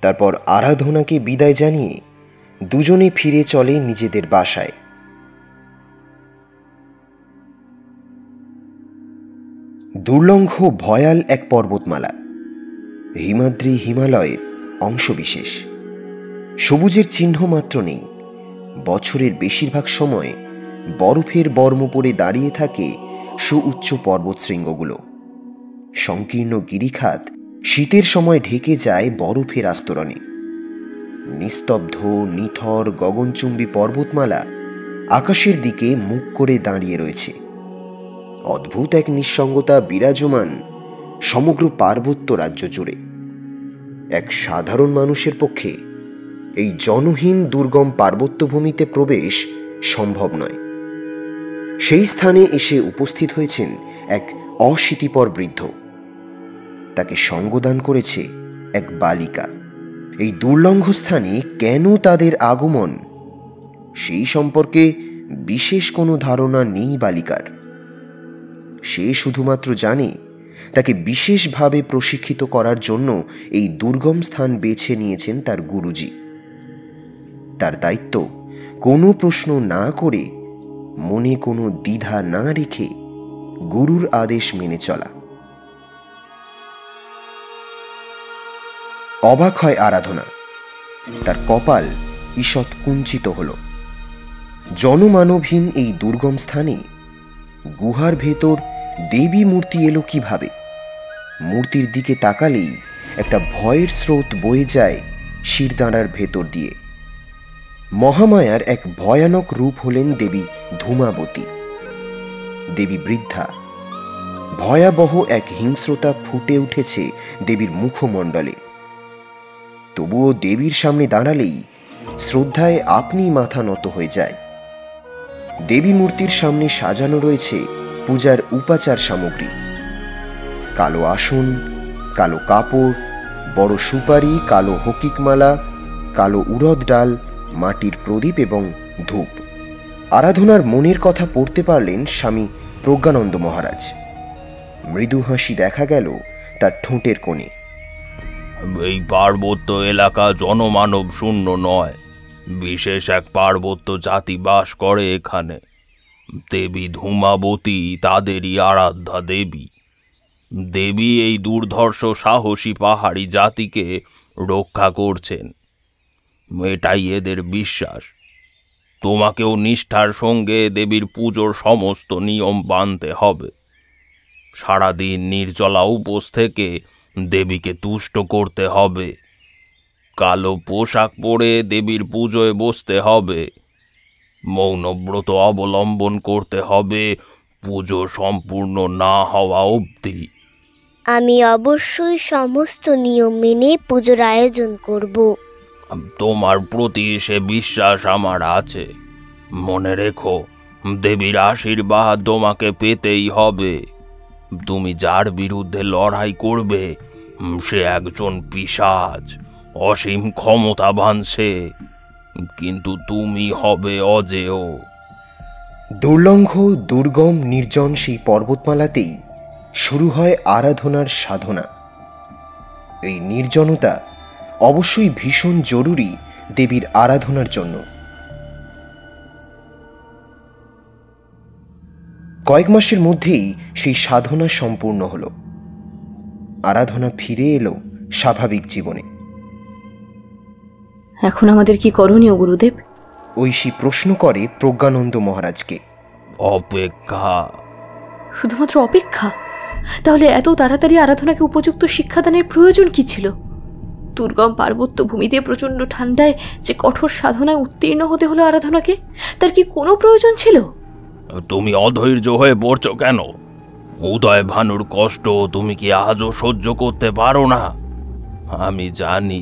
তারপর আরাধনাকে বিদায় জানিয়ে দুজনে ফিরে চলে নিজেদের বাসায়। দুর্লঙ্ঘ ভয়াল এক পর্বতমালা, হিমাদ্রি হিমালয়ের অংশবিশেষ। সবুজের চিহ্ন মাত্র নেই। বছরের বেশিরভাগ সময় বরফের বর্ম পরে দাঁড়িয়ে থাকে সুউচ্চ পর্বতশৃঙ্গগুলো। সংকীর্ণ গিরিখাত শীতের সময় ঢেকে যায় বরফের আস্তরণে। নিস্তব্ধ নিথর গগনচুম্বী পর্বতমালা আকাশের দিকে মুখ করে দাঁড়িয়ে রয়েছে। অদ্ভুত এক নিঃসঙ্গতা বিরাজমান সমগ্র পার্বত্য রাজ্য জুড়ে। এক সাধারণ মানুষের পক্ষে এই জনহীন দুর্গম পার্বত্যভূমিতে প্রবেশ সম্ভব নয়। সেই স্থানে এসে উপস্থিত হয়েছেন এক অশীতিপর বৃদ্ধ। তাকে সঙ্গদান করেছে এক বালিকা। এই দুর্লঙ্ঘ স্থানে কেন তাদের আগমন, সেই সম্পর্কে বিশেষ কোনো ধারণা নেই বালিকার। সে শুধুমাত্র জানে তাকে বিশেষভাবে প্রশিক্ষিত করার জন্য এই দুর্গম স্থান বেছে নিয়েছেন তার গুরুজি। তার দায়িত্ব কোনো প্রশ্ন না করে, মনে কোনো দ্বিধা না রেখে গুরুর আদেশ মেনে চলা। অবাক হয় আরাধনা। তার কপাল ঈষৎ কুঞ্চিত হল। জনমানবহীন এই দুর্গম স্থানে গুহার ভেতর দেবী মূর্তি এলো কিভাবে? মূর্তির দিকে তাকালেই একটা ভয়ের স্রোত বয়ে যায় শিরদাঁড়ার ভেতর দিয়ে। মহামায়ার এক ভয়ানক রূপ হলেন দেবী ধূমাবতী। দেবী বৃদ্ধা। ভয়াবহ এক হিংস্রতা ফুটে উঠেছে দেবীর মুখমণ্ডলে। তবুও দেবীর সামনে দাঁড়ালেই শ্রদ্ধায় আপনি মাথা নত হয়ে যায়। দেবী মূর্তির সামনে সাজানো রয়েছে পূজার উপাচার সামগ্রী। কালো আসন, কালো কাপড়, বড় সুপারি, কালো হকিকমালা, কালো উড়দ ডাল, মাটির প্রদীপ এবং ধূপ। আরাধনার মনের কথা পড়তে পারলেন স্বামী প্রজ্ঞানন্দ মহারাজ। মৃদু হাসি দেখা গেল তার ঠোঁটের কোণে।
এই পার্বত্য এলাকা জনমানব শূন্য নয়। বিশেষ এক পার্বত্য জাতি বাস করে এখানে। দেবী ধূমাবতী তাদেরই আরাধ্যা দেবী। দেবী এই দুর্ধর্ষ সাহসী পাহাড়ি জাতিকে রক্ষা করছেন, এটাই এদের বিশ্বাস। তোমাকেও নিষ্ঠার সঙ্গে দেবীর পুজোর সমস্ত নিয়ম মানতে হবে। সারাদিন নির্জলা উপোস থেকে দেবীকে তুষ্ট করতে হবে। কালো পোশাক পরে দেবীর পুজোয় বসতে হবে। মৌনব্রত অবলম্বন করতে হবে পুজো সম্পূর্ণ না হওয়া অবধি।
আমি অবশ্যই সমস্ত নিয়ম মেনে পুজোর আয়োজন করব।
তোমার প্রতি সে বিশ্বাস আমার আছে। মনে রেখো, দেবীর আশীর্বাদ তোমাকে পেতেই হবে। তুমি যার বিরুদ্ধে লড়াই করবে সে একজন পিশাচ, অসীম ক্ষমতাবান সে, কিন্তু তুমি হবে অজেয়।
দুর্লঙ্ঘ দুর্গম নির্জন সেই পর্বতমালাতেই শুরু হয় আরাধনার সাধনা। এই নির্জনতা অবশ্যই ভীষণ জরুরি দেবীর আরাধনার জন্য। কয়েক মাসের মধ্যেই সেই সাধনা সম্পূর্ণ হলো। আরাধনা ফিরে এলো স্বাভাবিক জীবনে।
এখন আমাদের কি করণীয় গুরুদেব?
ঐশী প্রশ্ন করে প্রজ্ঞানন্দ মহারাজকে।
অপেক্ষা।
শুধুমাত্র অপেক্ষা? তাহলে এত তাড়াতাড়ি আরাধনাকে উপযুক্ত শিক্ষাদানের প্রয়োজন কি ছিল? দুর্গম পার্বত্য ভূমিতে প্রচণ্ড ঠান্ডায় যে কঠোর সাধনায় উত্তীর্ণ হতে হলো আরাধনাকে, তার কি কোনো প্রয়োজন ছিল?
তুমি অধৈর্য হয়ে পড়ছো কেন? উদয় ভানুর কষ্ট তুমি কি আজও সহ্য করতে পারো না? আমি জানি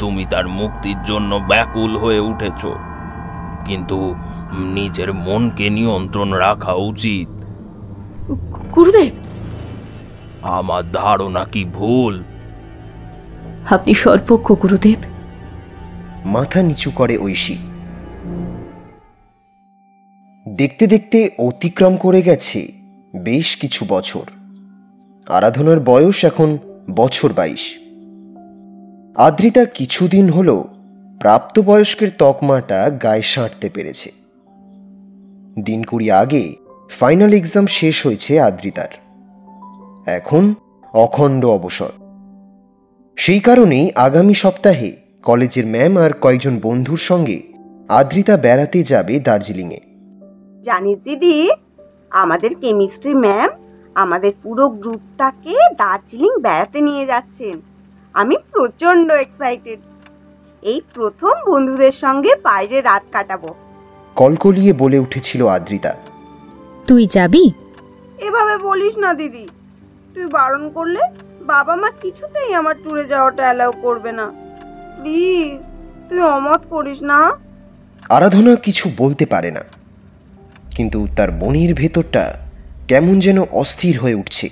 তুমি তার মুক্তির জন্য ব্যাকুল হয়ে উঠেছ, কিন্তু নিজের মনকে নিয়ন্ত্রণ রাখা উচিত।
গুরুদেব,
আমার ধারণা কি ভুল?
আপনি সর্বজ্ঞ গুরুদেব।
মাথা নিচু করে ঐশী। দেখতে দেখতে অতিক্রম করে গেছে বেশ কিছু বছর। আরাধনার বয়স এখন বছর 22। আদ্রিতা কিছুদিন হলো প্রাপ্তবয়স্কের তকমাটা গায়ে সাঁটতে পেরেছে। দিন 20 আগে ফাইনাল এক্সাম শেষ হয়েছে আদ্রিতার। এখন অখণ্ড অবসর। সেই কারণেই আগামী সপ্তাহে কলেজের ম্যাম আর কয়েকজন বন্ধুর সঙ্গে আদ্রিতা বেড়াতে যাবে দার্জিলিংয়ে।
জানিস দিদি, আমাদের কেমিস্ট্রি ম্যাম আমাদের পুরো গ্রুপটাকে দার্জিলিং বেড়াতে নিয়ে যাচ্ছেন। আমি প্রচণ্ড এক্সাইটেড। এই প্রথম বন্ধুদের সঙ্গে বাইরে রাত কাটাবো।
কলকলিয়ে বলে উঠেছিল আদ্রিতা।
তুই যাবি?
এভাবে বলিস না দিদি, তুই বারণ করলে বাবা মা কিছুতেই আমার ট্যুরে যাওয়াটা অ্যালাউ করবে না। প্লিজ তুই অমত করিস না।
আরাধনা কিছু বলতে পারে না, কিন্তু তার মনের ভেতরটা কেমন যেন অস্থির হয়ে উঠছে।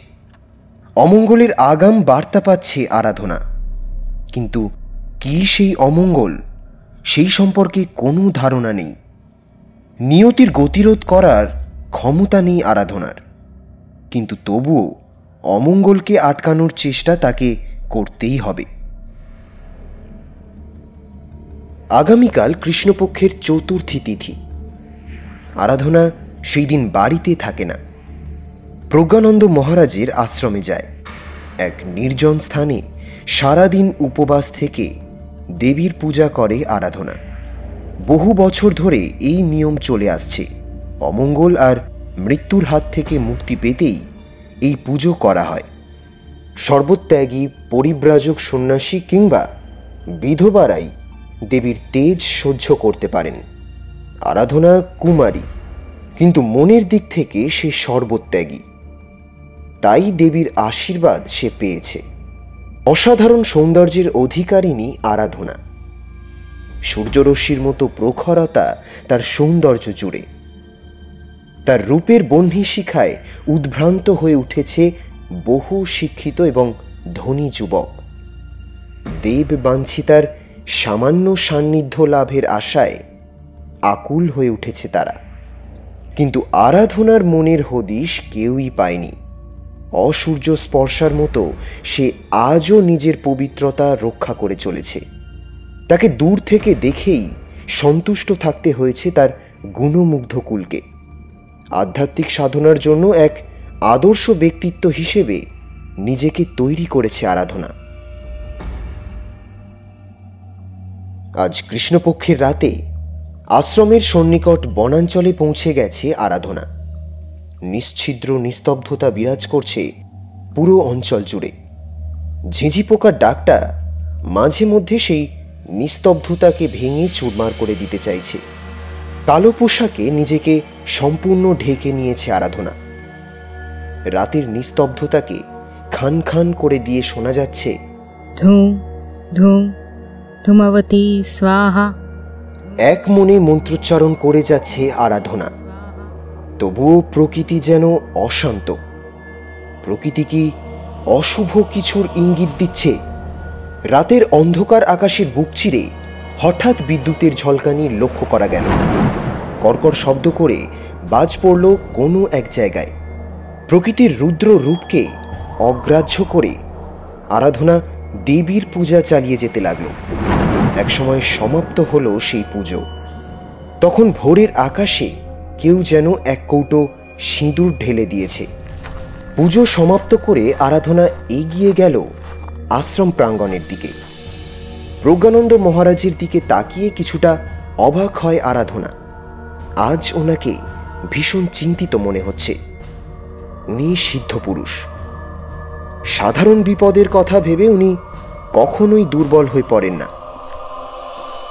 অমঙ্গলের আগাম বার্তা পাচ্ছে আরাধনা, কিন্তু কি সেই অমঙ্গল সেই সম্পর্কে কোনো ধারণা নেই। নিয়তির গতিরোধ করার ক্ষমতা নেই আরাধনার, কিন্তু তবুও অমঙ্গলকে আটকানোর চেষ্টা তাকে করতেই হবে। আগামীকাল কৃষ্ণপক্ষের চতুর্থী তিথি। আরাধনা সেই দিন বাড়িতে থাকে না, প্রজ্ঞানন্দ মহারাজের আশ্রমে যায়। এক নির্জন স্থানে সারাদিন উপবাস থেকে দেবীর পূজা করে আরাধনা। বহু বছর ধরে এই নিয়ম চলে আসছে। অমঙ্গল আর মৃত্যুর হাত থেকে মুক্তি পেতেই এই পুজো করা হয়। সর্বত্যাগী পরিব্রাজক সন্ন্যাসী কিংবা বিধবারাই দেবীর তেজ সহ্য করতে পারেন। আরাধনা কুমারী, কিন্তু মনের দিক থেকে সে সর্বত্যাগী। তাই দেবীর আশীর্বাদ সে পেয়েছে। অসাধারণ সৌন্দর্যের অধিকারিণী আরাধনা। সূর্যরশ্মির মতো প্রখরতা তার সৌন্দর্য জুড়ে। তার রূপের বহ্নি শিখায় উদ্ভ্রান্ত হয়ে উঠেছে বহু শিক্ষিত এবং ধনী যুবক। দেব বাঞ্ছিতার সামান্য সান্নিধ্য লাভের আশায় আকুল হয়ে উঠেছে তারা, কিন্তু আরাধনার মনের হদিশ কেউই পায়নি। অসূর্য স্পর্শার মতো সে আজও নিজের পবিত্রতা রক্ষা করে চলেছে। তাকে দূর থেকে দেখেই সন্তুষ্ট থাকতে হয়েছে তার গুণমুগ্ধ কুলকে। আধ্যাত্মিক সাধনার জন্য এক আদর্শ ব্যক্তিত্ব হিসেবে নিজেকে তৈরি করেছে আরাধনা। আজ কৃষ্ণপক্ষের রাতে আশ্রমের সন্নিকট বনাঞ্চলে পৌঁছে গেছে আরাধনা। নিশ্ছিদ্র নিস্তব্ধতা বিরাজ করছে পুরো অঞ্চল জুড়ে। ঝিঁঝি পোকার ডাকটা মাঝে মধ্যে সেই নিস্তব্ধতাকে ভেঙে চুরমার করে দিতে চাইছে। কালো পোশাকে নিজেকে সম্পূর্ণ ঢেকে নিয়েছে আরাধনা। রাতের নিস্তব্ধতাকে খান খান করে দিয়ে শোনা যাচ্ছে
ধুঁ ধুঁ ধূমাবতী স্বাহা।
এক মনে মন্ত্রোচ্চারণ করে যাচ্ছে আরাধনা। তবুও প্রকৃতি যেন অশান্ত। প্রকৃতি কি অশুভ কিছুর ইঙ্গিত দিচ্ছে? রাতের অন্ধকার আকাশের বুক চিরে হঠাৎ বিদ্যুতের ঝলকানি লক্ষ্য করা গেল। কর্কর শব্দ করে বাজ পড়ল কোনো এক জায়গায়। প্রকৃতির রুদ্র রূপকে অগ্রাহ্য করে আরাধনা দেবীর পূজা চালিয়ে যেতে লাগল। একসময় সমাপ্ত হলো সেই পুজো। তখন ভোরের আকাশে কেউ যেন এক কৌটো সিঁদুর ঢেলে দিয়েছে। পুজো সমাপ্ত করে আরাধনা এগিয়ে গেল আশ্রম প্রাঙ্গণের দিকে। প্রজ্ঞানন্দ মহারাজের দিকে তাকিয়ে কিছুটা অবাক হয় আরাধনা। আজ ওনাকে ভীষণ চিন্তিত মনে হচ্ছে। উনি সিদ্ধ পুরুষ। সাধারণ বিপদের কথা ভেবে উনি কখনোই দুর্বল হয়ে পড়েন না।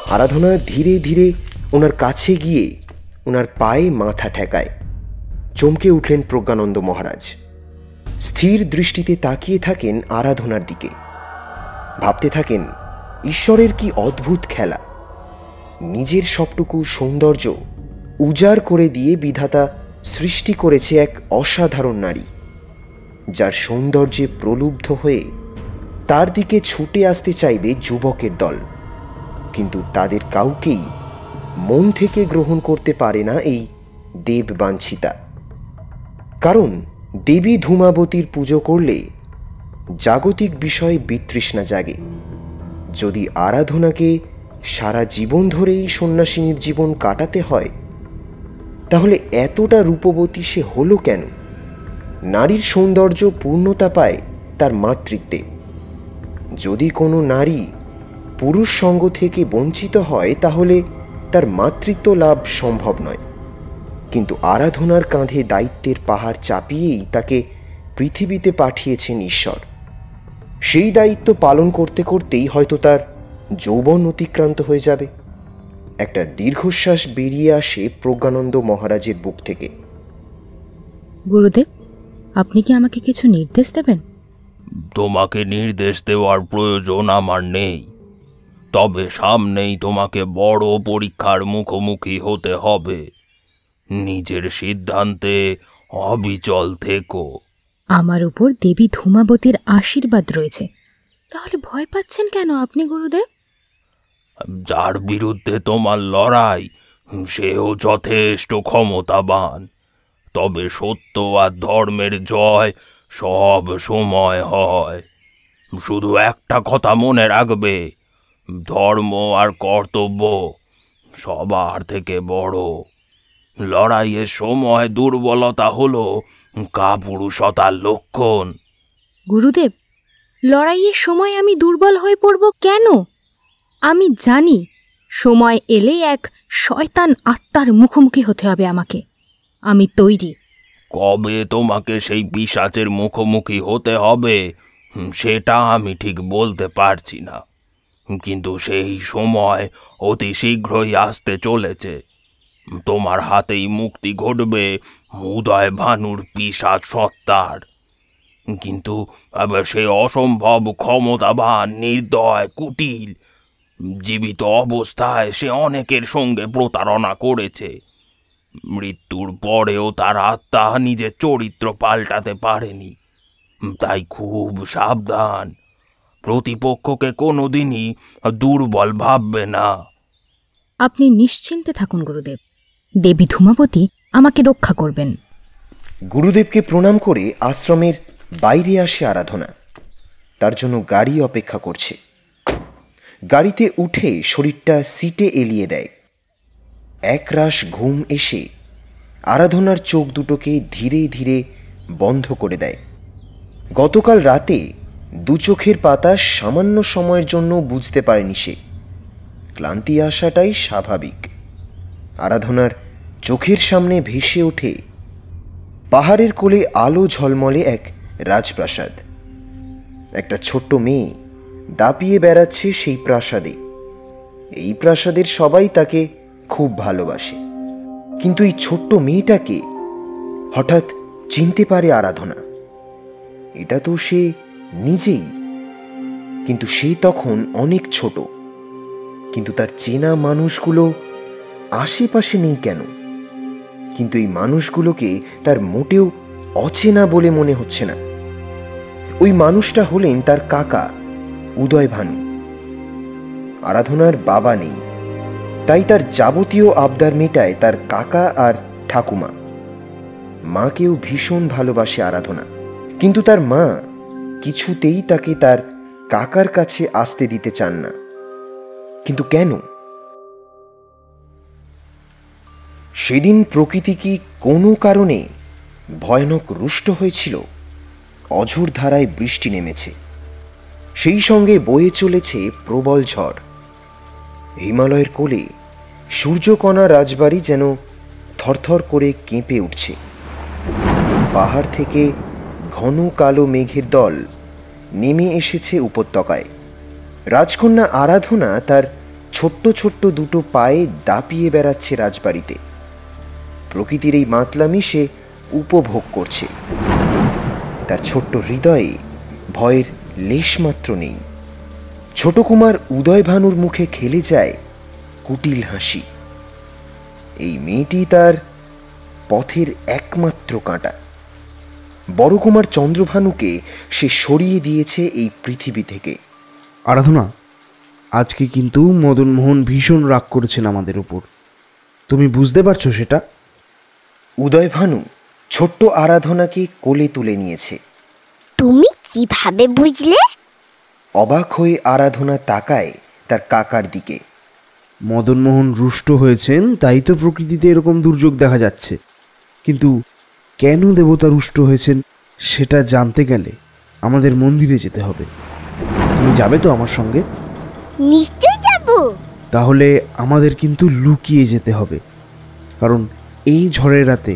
আরাধনা ধীরে ধীরে ওনার কাছে গিয়ে ওনার পায়ে মাথা ঠেকায়। চমকে উঠলেন প্রজ্ঞানন্দ মহারাজ। স্থির দৃষ্টিতে তাকিয়ে থাকেন আরাধনার দিকে। ভাবতে থাকেন, ঈশ্বরের কি অদ্ভুত খেলা। নিজের সবটুকু সৌন্দর্য উজাড় করে দিয়ে বিধাতা সৃষ্টি করেছে এক অসাধারণ নারী, যার সৌন্দর্যে প্রলুব্ধ হয়ে তার দিকে ছুটে আসতে চাইবে যুবকের দল। কিন্তু তাদের কাউকেই মন থেকে গ্রহণ করতে পারে না এই দেববাঞ্ছিতা। কারণ দেবী ধূমাবতীর পুজো করলে জাগতিক বিষয়ে বিতৃষ্ণা জাগে। যদি আরাধনাকে সারা জীবন ধরেই সন্ন্যাসিনীর জীবন কাটাতে হয়, তাহলে এতটা রূপবতী সে হলো কেন? নারীর সৌন্দর্য পূর্ণতা পায় তার মাতৃত্বে। যদি কোনো নারী পুরুষ সঙ্গ থেকে বঞ্চিত হয়, তাহলে তার মাতৃত্ব লাভ সম্ভব নয়। কিন্তু আরাধনার কাঁধে দায়িত্বের পাহাড় চাপিয়েই তাকে পৃথিবীতে পাঠিয়েছেন ঈশ্বর। সেই দায়িত্ব পালন করতে করতেই হয়তো তার যৌবন অতিক্রান্ত হয়ে যাবে। একটা দীর্ঘশ্বাস বেরিয়ে আসে প্রজ্ঞানন্দ মহারাজের বুক থেকে।
গুরুদেব, আপনি কি আমাকে কিছু নির্দেশ দেবেন?
তোমাকে নির্দেশ দেওয়ার প্রয়োজন আমার নেই, তবে সামনেই তোমাকে বড় পরীক্ষার মুখোমুখি হতে হবে। নিজের সিদ্ধান্তে অবিচল থেকো।
আমার উপর দেবী ধূমাবতীর আশীর্বাদ রয়েছে, তাহলে ভয় পাচ্ছেন কেন আপনি গুরুদেব?
যার বিরুদ্ধে তোমার লড়াই সেও যথেষ্ট ক্ষমতাবান, তবে সত্য আর ধর্মের জয় সব সময় হয়। শুধু একটা কথা মনে রাখবে, ধর্ম আর কর্তব্য সবার থেকে বড়। লড়াইয়ের সময় দুর্বলতা হলো কাপুরুষতার লক্ষণ।
গুরুদেব, লড়াইয়ের সময় আমি দুর্বল হয়ে পড়ব কেন? আমি জানি সময় এলে এক শয়তান আত্মার মুখোমুখি হতে হবে আমাকে। আমি তৈরি।
কবে তোমাকে সেই পিশাচের মুখোমুখি হতে হবে সেটা আমি ঠিক বলতে পারছি না, কিন্তু সেই সময় অতি শীঘ্রই আসতে চলেছে। তোমার হাতেই মুক্তি ঘটবে উদয় ভানুর পিশাচ সত্তার। কিন্তু সে অসম্ভব ক্ষমতাবান, নির্দয়, কুটিল। জীবিত অবস্থায় সে অনেকের সঙ্গে প্রতারণা করেছে। মৃত্যুর পরেও তার আত্মা নিজের চরিত্র পাল্টাতে পারেনি। তাই খুব সাবধান। প্রতিপক্ষকে কোনোদিনই দুর্বল ভাববে না।
আপনি নিশ্চিন্তে থাকুন গুরুদেব, দেবী ধূমাবতী আমাকে রক্ষা করবেন।
গুরুদেবকে প্রণাম করে আশ্রমের বাইরে আসে আরাধনা। তার জন্য গাড়ি অপেক্ষা করছে। গাড়িতে উঠে শরীরটা সিটে এলিয়ে দেয়। একরাশ ঘুম এসে আরাধনার চোখ দুটোকে ধীরে ধীরে বন্ধ করে দেয়। গতকাল রাতে দু চোখের পাতা সামান্য সময়ের জন্য বুঝতে পারেনি সে। ক্লান্তি আসাটাই স্বাভাবিক। আরাধনার চোখের সামনে ভেসে ওঠে পাহাড়ের কোলে আলো ঝলমলে এক রাজপ্রাসাদ। একটা ছোট্ট মেয়ে দাপিয়ে বেড়াচ্ছে সেই প্রাসাদে। এই প্রাসাদের সবাই তাকে খুব ভালোবাসে, কিন্তু এই ছোট্ট মেয়েটাকে হঠাৎ চিনতে পারে আরাধনা। এটা তো সে নিজেই, কিন্তু সে তখন অনেক ছোট। কিন্তু তার চেনা মানুষগুলো আশেপাশে নেই কেন? কিন্তু এই মানুষগুলোকে তার মোটেও অচেনা বলে মনে হচ্ছে না। ওই মানুষটা হলেন তার কাকা উদয় ভানু। আরাধনার বাবা নেই, তাই তার যাবতীয় আবদার মেটায় তার কাকা আর ঠাকুমা। মাকেও ভীষণ ভালোবাসে আরাধনা, কিন্তু তার মা কিছুতেই তাকে তার কাকার কাছে আসতে দিতে চান না। কিন্তু কেন? সেদিন প্রকৃতি কি কোনো কারণে ভয়ানক রুষ্ট হয়েছিল? অঝোর ধারায় বৃষ্টি নেমেছে, সেই সঙ্গে বয়ে চলেছে প্রবল ঝড়। হিমালয়ের কোলে সূর্যকণা রাজবাড়ি যেন থরথর করে কেঁপে উঠছে। পাহাড় থেকে ঘন কালো মেঘের দল নেমে এসেছে উপত্যকায়। রাজকন্যা আরাধনা তার ছোট্ট ছোট্ট দুটো পায়ে দাপিয়ে বেড়াচ্ছে রাজবাড়িতে। প্রকৃতির এই মাতলামি সে উপভোগ করছে। তার ছোট্ট হৃদয়ে ভয়ের লেশমাত্র নেই। ছোট কুমার উদয় ভানুর মুখে খেলে যায় কুটিল হাসি। এই মেয়েটি তার পথের একমাত্র কাঁটা। বড় কুমার চন্দ্রভানুকে সে সরিয়ে দিয়েছে এই পৃথিবী থেকে।
আরাধনা, আজকে কিন্তু মদনমোহন ভীষণ রাগ করেছেন আমাদের উপর। তুমি বুঝতে পারছো সেটা?
উদয় ভানু ছোট্ট আরাধনাকে কোলে তুলে নিয়েছে।
তুমি কিভাবে বুঝলে?
অবাক হয়ে আরাধনা তাকায় তার কাকার দিকে।
মদনমোহন রুষ্ট হয়েছেন, তাই তো প্রকৃতিতে এরকম দুর্যোগ দেখা যাচ্ছে। কিন্তু কেন দেবতা রুষ্ট হয়েছেন সেটা জানতে গেলে আমাদের মন্দিরে যেতে হবে। তুমি যাবে তো আমার সঙ্গে?
নিশ্চয়ই যাব।
তাহলে আমাদের কিন্তু লুকিয়ে যেতে হবে, কারণ এই ঝড়ের রাতে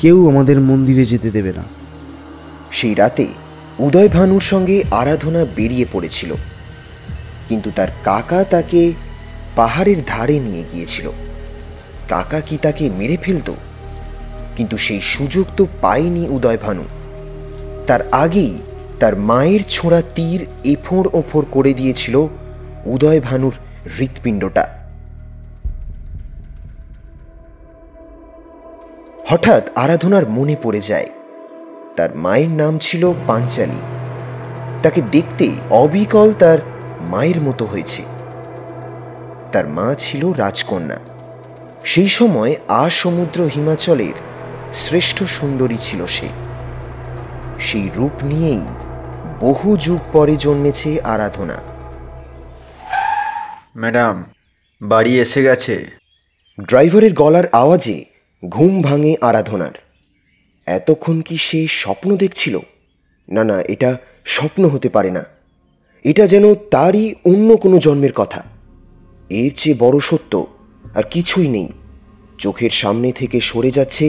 কেউ আমাদের মন্দিরে যেতে দেবে না।
সেই রাতে উদয় ভানুর সঙ্গে আরাধনা বেরিয়ে পড়েছিল, কিন্তু তার কাকা তাকে পাহাড়ের ধারে নিয়ে গিয়েছিল। কাকা কি তাকে মেরে ফেলত? কিন্তু সেই সুযোগ তো পায়নি উদয় ভানু। তার আগেই তার মায়ের ছোঁড়া তীর এফোঁড় ওফোড় করে দিয়েছিল উদয় ভানুর হৃৎপিণ্ডটা। হঠাৎ আরাধনার মনে পড়ে যায় তার মায়ের নাম ছিল পাঞ্চালী। তাকে দেখতে অবিকল তার মায়ের মতো হয়েছে। তার মা ছিল রাজকন্যা। সেই সময় সমুদ্র হিমাচলের শ্রেষ্ঠ সুন্দরী ছিল সে। সেই রূপ নিয়েই বহু যুগ পরে জন্মেছে আরাধনা।
ম্যাডাম, বাড়ি এসে গেছে।
ড্রাইভারের গলার আওয়াজে ঘুম ভাঙে আরাধনার। এতক্ষণ কি সে স্বপ্ন দেখছিল? না না, এটা স্বপ্ন হতে পারে না। এটা যেন তারই অন্য কোনো জন্মের কথা। এর চেয়ে বড় সত্য আর কিছুই নেই। চোখের সামনে থেকে সরে যাচ্ছে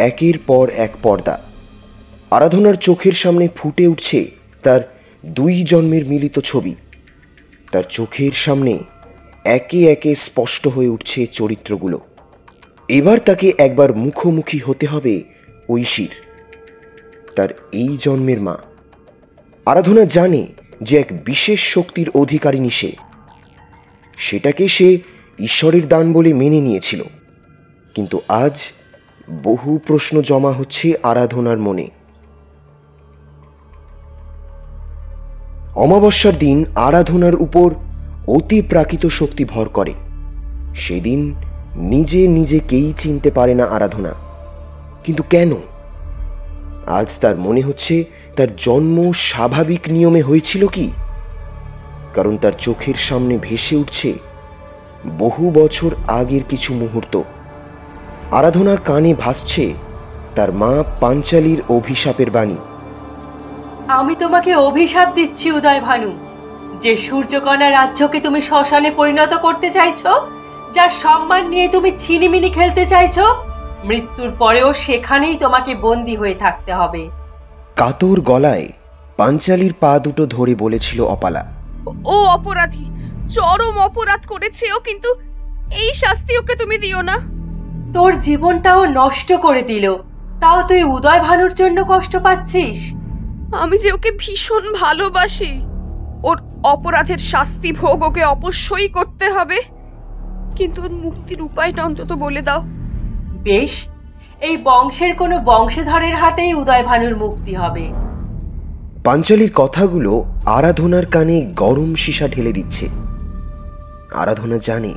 একের পর এক পর্দা। আরাধনার চোখের সামনে ফুটে উঠছে তার দুই জন্মের মিলিত ছবি। তার চোখের সামনে একে একে স্পষ্ট হয়ে উঠছে চরিত্রগুলো। এবার তাকে একবার মুখোমুখি হতে হবে ঐশীর, তার এই জন্মের মা। আরাধনা জানে যে এক বিশেষ শক্তির অধিকারিণী সে। সেটাকে সে ঈশ্বরের দান বলে মেনে নিয়েছিল, কিন্তু আজ বহু প্রশ্ন জমা হচ্ছে আরাধনার মনে। অমাবস্যার দিন আরাধনার উপর অতি প্রাকৃত শক্তি ভর করে। সেদিন নিজে নিজেকেই চিনতে পারে না আরাধনা। কিন্তু কেন? আজ তার মনে হচ্ছে তার জন্ম স্বাভাবিক নিয়মে হয়েছিল কি? কারণ তার চোখের সামনে ভেসে উঠছে বহু বছর আগের কিছু মুহূর্ত। আরাধনার কানে ভাসছে তার মা পাঞ্চালীর অভিশাপের বাণী।
আমি তোমাকে অভিশাপ দিচ্ছি উদয় ভানু, যে সূর্যকণা রাজ্যকে তুমি শ্মশানে পরিণত করতে চাইছো, যার সম্মান নিয়ে তুমি ছিনিমিনি খেলতে চাইছো, মৃত্যুর পরেও সেখানেই তোমাকে বন্দী হয়ে থাকতে হবে।
কাতর গলায় পাঞ্চালীর পা দুটো ধরে বলেছিল অপালা।
ও অপরাধী, চরম অপরাধ করেছে ও, কিন্তু এই শাস্তি ওকে তুমি দিও না।
তোর জীবনটাও নষ্ট করে দিল, তাও তুই উদয় ভানুর জন্য কষ্ট পাচ্ছিস?
আমি যে ওকে ভীষণ ভালোবাসি। ওর অপরাধের শাস্তি ভোগ ওকে অবশ্যই করতে হবে, কিন্তু ওর মুক্তির উপায়টা অন্তত বলে দাও।
বেশ, এই বংশের কোনো বংশধরের হাতেই উদয়ভানুর মুক্তি হবে।
পাঞ্চালির কথাগুলো আরাধনার কানে গরম সীসা ঢেলে দিচ্ছে। আরাধনা জানে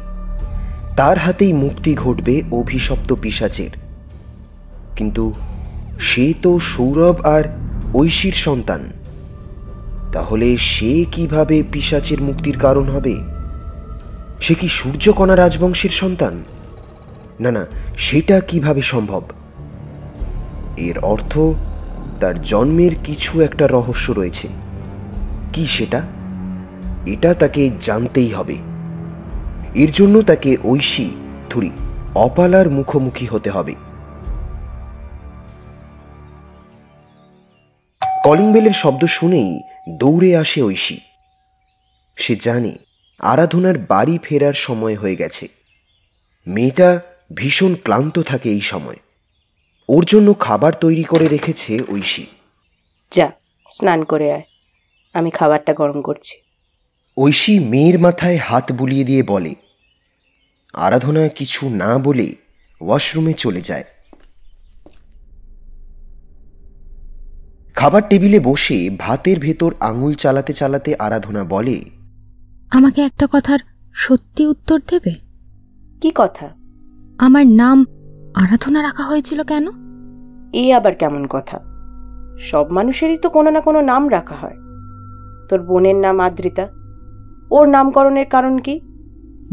তার হাতেই মুক্তি ঘটবে অভিশপ্ত পিশাচের, কিন্তু সে তো সৌরভ আর ঐশীর সন্তান। তাহলে সে কিভাবে পিশাচের মুক্তির কারণ হবে? সে কি সূর্যকণা রাজবংশের সন্তান? না না, সেটা কিভাবে সম্ভব? এর অর্থ তার জন্মের কিছু একটা রহস্য রয়েছে। কি সেটা? এটা তাকে জানতেই হবে। এর জন্য তাকে ঐশী অপালার মুখোমুখি হতে হবে। কলিং বেলের শব্দ শুনেই দৌড়ে আসে ঐশী। সে জানে আরাধনার বাড়ি ফেরার সময় হয়ে গেছে। মেয়েটা ভীষণ ক্লান্ত থাকে এই সময়। ওর জন্য খাবার তৈরি করে রেখেছে ঐশী।
যা স্নান করে আয়, আমি খাবারটা গরম করছি।
ঐশী মেয়ের মাথায় হাত বুলিয়ে দিয়ে বলে। আরাধনা কিছু না বলে ওয়াশরুমে চলে যায়। খাবার টেবিলে বসে ভাতের ভেতর আঙুল চালাতে চালাতে আরাধনা বলে,
আমাকে একটা কথার সত্যি উত্তর দেবে?
কি কথা?
আমার নাম আরাধনা রাখা হয়েছিল কেন?
এই আবার কেমন কথা? সব মানুষেরই তো কোনো না কোনো নাম রাখা হয়। তোর বোনের নাম আদ্রিতা, ওর নামকরণের কারণ কি?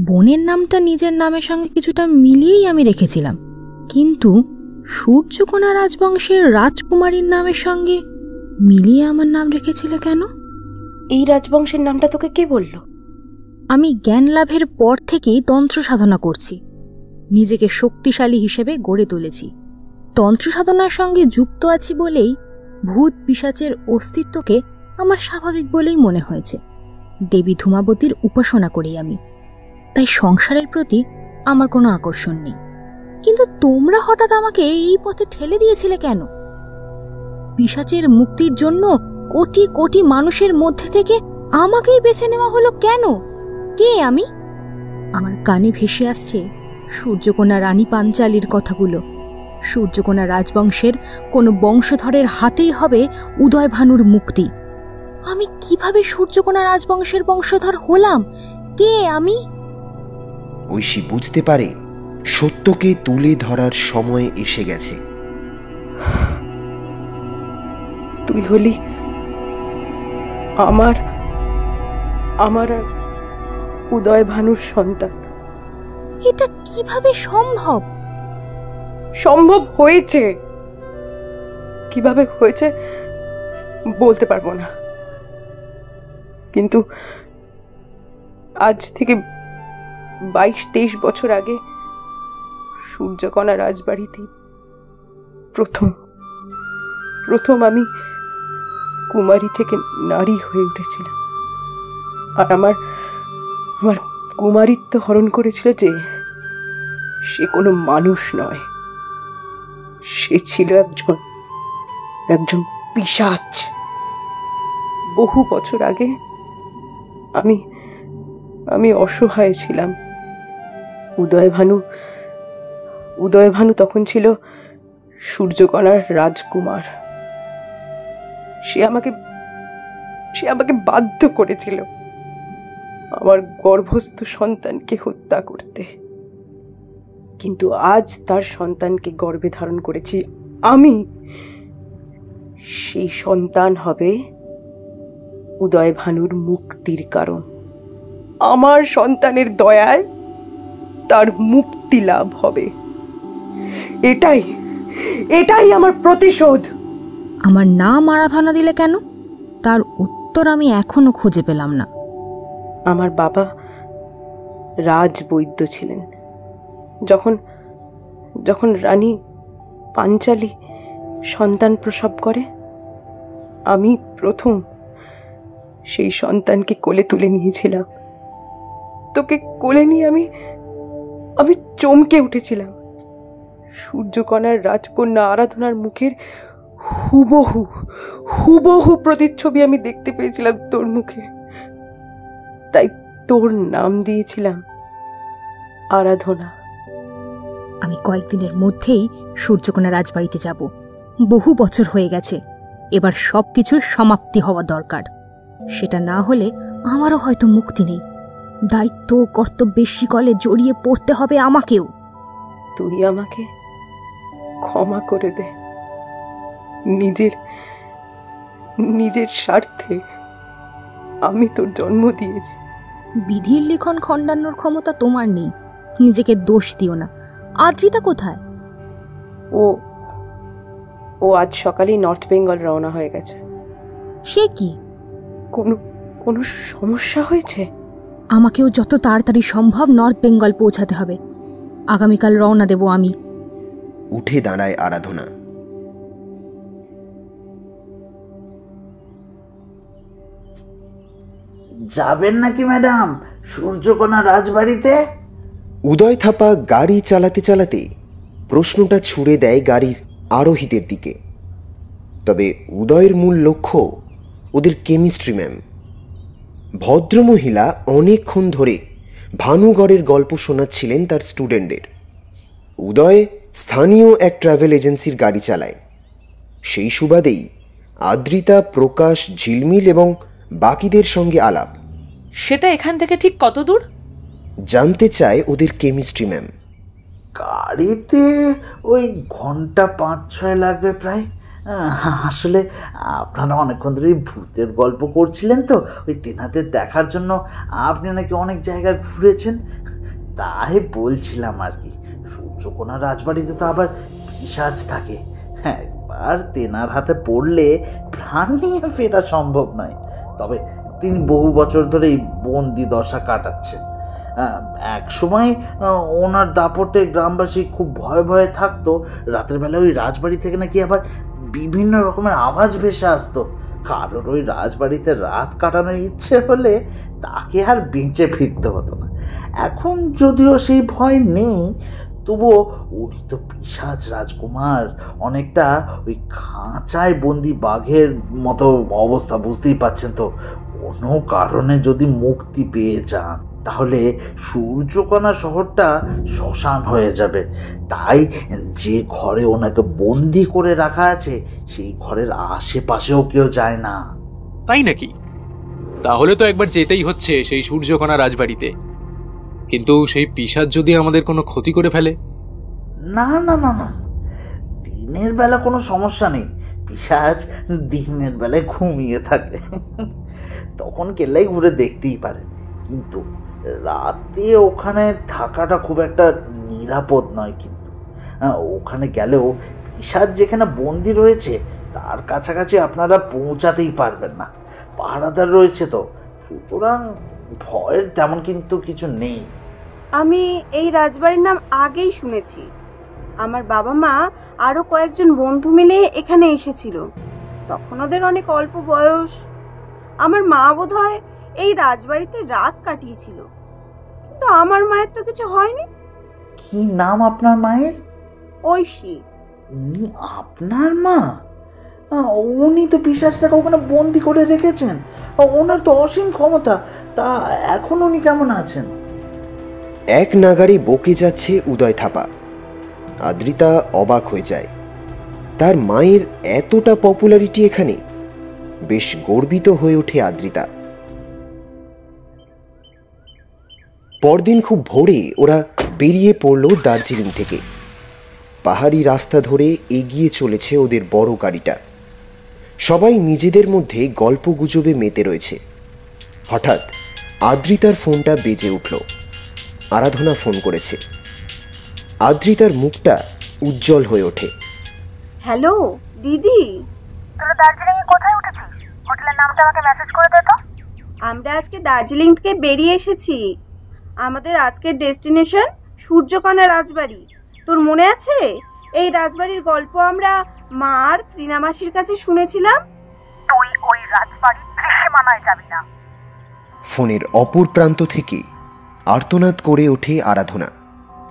বোনের নামটা নিজের নামের সঙ্গে কিছুটা মিলিয়েই আমি রেখেছিলাম, কিন্তু সূর্যকণা রাজবংশের রাজকুমারীর নামের সঙ্গে মিলিয়ে আমার নাম রেখেছিলে কেন?
এই রাজবংশের নামটা তোকে কে বলল?
আমি জ্ঞান লাভের পর থেকেই তন্ত্র সাধনা করছি, নিজেকে শক্তিশালী হিসেবে গড়ে তুলেছি। তন্ত্র সাধনার সঙ্গে যুক্ত আছি বলেই ভূত পিশাচের অস্তিত্বকে আমার স্বাভাবিক বলেই মনে হয়েছে। দেবী ধূমাবতীর উপাসনা করি আমি, তাই সংসারের প্রতি আমার কোনো আকর্ষণ নেই। কিন্তু তোমরা হঠাৎ আমাকে এই পথে ঠেলে দিয়েছিলে কেন? পিশাচের মুক্তির জন্য কোটি কোটি মানুষের মধ্যে থেকে আমাকেই বেছে নেওয়া হলো কেন? কে আমি? আমার কানে ভেসে আসছে সূর্যকন্যা রানী পাঞ্চালির কথাগুলো। সূর্যকন্যা রাজবংশের কোনো বংশধরের হাতেই হবে উদয়ভানুর মুক্তি। আমি কিভাবে সূর্যকন্যা রাজবংশের বংশধর হলাম? কে আমি?
ঐশী বুঝতে পারে সত্যকে তুলে ধরার সময় এসে গেছে।
তুই হলি আমার আমার উদয়ভানুর সন্তান।
এটা কিভাবে সম্ভব?
সম্ভব হয়েছে। কিভাবে হয়েছে বলতে পারবো না, কিন্তু আজ থেকে 22-23 বছর আগে সূর্যকণা রাজবাড়িতে প্রথম আমি কুমারী থেকে নারী হয়ে উঠেছিলাম। আর আমার কুমারিত্ব হরণ করেছিল যে সে কোনো মানুষ নয়, সে ছিল একজন পিশাচ। বহু বছর আগে আমি অসহায় ছিলাম। উদয়ভানু তখন ছিল সূর্যকণার রাজকুমার। সে আমাকে বাধ্য করেছিল আমার গর্ভস্থ সন্তানকে হত্যা করতে। কিন্তু আজ তার সন্তানকে গর্ভে ধারণ করেছি আমি। সেই সন্তান হবে উদয়ভানুর মুক্তির কারণ। আমার সন্তানের দয়ায় তার মুক্তি লাভ হবে। এটাই আমার প্রতিশোধ।
আমার নাম আরাধনা দিলে কেন? তার উত্তর আমি এখনো খুঁজে পেলাম না।
আমার বাবা রাজবৈদ্য ছিলেন। যখন রানী পাঞ্চালী সন্তান প্রসব করে, আমি প্রথম সেই সন্তানকে কোলে তুলে নিয়েছিলাম। তোকে কোলে নিয়ে আমি চমকে উঠেছিলাম। সূর্যকণার রাজকন্যা আরাধনার মুখের হুবহু প্রতিচ্ছবি আমি দেখতে পেয়েছিলাম তোর মুখে। তাই তোর নাম দিয়েছিলাম আরাধনা।
আমি কয়েকদিনের মধ্যেই সূর্যকোনা রাজবাড়িতে যাব। বহু বছর হয়ে গেছে, এবার সব কিছুর সমাপ্তি হওয়া দরকার। সেটা না হলে আমারও হয়তো মুক্তি নেই। দায়িত্ব কর্তব্যের শিকলে জড়িয়ে পড়তে হবে আমাকেও।
তুই আমাকে ক্ষমা করে দে। নিজের স্বার্থে আমি তোর জন্ম দিয়েছি।
বিধির লিখন খণ্ডানোর ক্ষমতা তোমার নেই, নিজেকে দোষ দিও না। আদ্রিতা কোথায়?
ও আজ সকালেই নর্থ বেঙ্গল রওনা হয়ে গেছে।
সে কি?
কোনো সমস্যা হয়েছে?
আমাকেও যত তাড়াতাড়ি সম্ভব নর্থ বেঙ্গল পৌঁছাতে হবে। আগামীকাল রওনা দেব আমি।
উঠে দাঁড়ায় আরাধনা।
যাবেন নাকি ম্যাডাম সূর্যকোনা রাজবাড়িতে?
উদয় থাপা গাড়ি চালাতে চালাতে প্রশ্নটা ছুড়ে দেয় গাড়ির আরোহীদের দিকে। তবে উদয়ের মূল লক্ষ্য ওদের কেমিস্ট্রি ম্যাম। ভদ্রমহিলা অনেকক্ষণ ধরে ভানুগড়ের গল্প শোনাচ্ছিলেন তার স্টুডেন্টদের। উদয় স্থানীয় এক ট্রাভেল এজেন্সির গাড়ি চালায়। সেই সুবাদেই আদ্রিতা, প্রকাশ, ঝিলমিল এবং বাকিদের সঙ্গে আলাপ।
সেটা এখান থেকে ঠিক কত দূর
জানতে চায় ওদের কেমিস্ট্রি ম্যাম।
গাড়িতে ওই ঘন্টা 5-6 লাগবে প্রায়। আসলে আপনারা অনেকক্ষণ ধরেই ভূতের গল্প করছিলেন তো, ওই তেনাদের দেখার জন্য আপনি নাকি অনেক জায়গায় ঘুরেছেন, তাই বলছিলাম আর কি। সূর্যকোনা রাজবাড়িতে তো আবার পিশাচ থাকে, একবার তেনার হাতে পড়লে প্রাণ নিয়ে ফেরা সম্ভব নয়। তবে তিনি বহু বছর ধরেই বন্দি দশা কাটাচ্ছেন। এক সময় ওনার দাপটে গ্রামবাসী খুব ভয়ে ভয়ে থাকতো। রাতের বেলা ওই রাজবাড়ি থেকে নাকি আবার বিভিন্ন রকমের আওয়াজ ভেসে আসতো। কারোর ওই রাজবাড়িতে রাত কাটানোর ইচ্ছে হলে তাকে আর বেঁচে ফিরতে হতো না। এখন যদিও সেই ভয় নেই, তবুও উনি তো পিশাচ রাজকুমার, অনেকটা ওই খাঁচায় বন্দি বাঘের মতো অবস্থা, বুঝতেই পাচ্ছেন তো। কোনো কারণে যদি মুক্তি পেয়ে যান তাহলে সূর্যকোনা শহরটা শ্মশান হয়ে যাবে। তাই যে ঘরে ওনাকে বন্দি করে রাখা আছে সেই ঘরের আশেপাশেও কেউ যায় না।
তাই নাকি? তাহলে তো একবার যেতেই হচ্ছে সেই সূর্যকোনা রাজবাড়িতে। কিন্তু সেই পিশাচ যদি আমাদের কোনো ক্ষতি করে ফেলে?
না না না না, দিনের বেলা কোনো সমস্যা নেই। পিশাচ দিনের বেলায় ঘুমিয়ে থাকে, তখন কেল্লাই ঘুরে দেখতেই পারে। কিন্তু রাতে ওখানে থাকাটা খুব একটা নিরাপদ নয়। কিন্তু ওখানে গেলেও পিশাচ যেখানে বন্দি রয়েছে তার কাছাকাছি আপনারা পৌঁছাতেই পারবেন না। পাহারাদার রয়েছে তো, সুতরাং ভয়ের তেমন কিন্তু কিছু নেই।
আমি এই রাজবাড়ির নাম আগেই শুনেছি। আমার বাবা মা আরও কয়েকজন বন্ধু মিলে এখানে এসেছিল, তখন ওদের অনেক অল্প বয়স। আমার মা বোধহয় এই রাজবাড়িতে রাত কাটিয়েছিল, কিন্তু আমার মায়ের তো কিছু হয়নি।
কি নাম আপনার মায়ের?
ঐশী।
উনি আপনার মা? উনি তো পিশাচটাকে ওখানে বন্দি করে রেখেছেন। ওনার তো অসীম ক্ষমতা, তা এখন উনি কেমন আছেন?
এক নাগাড়ে বকে যাচ্ছে উদয় থাপা। আদ্রিতা অবাক হয়ে যায়। তার মায়ের এতটা পপুলারিটি এখানে। বেশ গর্বিত হয়ে ওঠে আদ্রিতা। পরদিন খুব ভোরে ওরা বেরিয়ে পড়ল দার্জিলিং থেকে। পাহাড়ি রাস্তা ধরে এগিয়ে চলেছে ওদের বড় গাড়িটা। সবাই নিজেদের মধ্যে গল্প গুজবে মেতে রয়েছে। হঠাৎ আদ্রিতার ফোনটা বেজে উঠল। আরাধনা ফোন করেছে। আদ্রিতার মুখটা উজ্জ্বল হয়ে ওঠে।
হ্যালো দিদি,
তোরা দার্জিলিংয়ে কোথায় উঠেছিস? হোটেলের নামটা আমাকে মেসেজ করে দে তো।
আমরা আজকে দার্জিলিং থেকে বেরিয়ে এসেছি। আমাদের আজকের ডেস্টিনেশন সূর্যকোনা রাজবাড়ি। তোর মনে আছে এই রাজবাড়ির গল্প আমরা মা আর ত্রিনামাসির কাছে শুনেছিলাম?
তুই ওই রাজবাড়ির ত্রিসীমানায় যাবি না।
ফোনের অপর প্রান্ত থেকে আর্তনাদ করে ওঠে আরাধনা,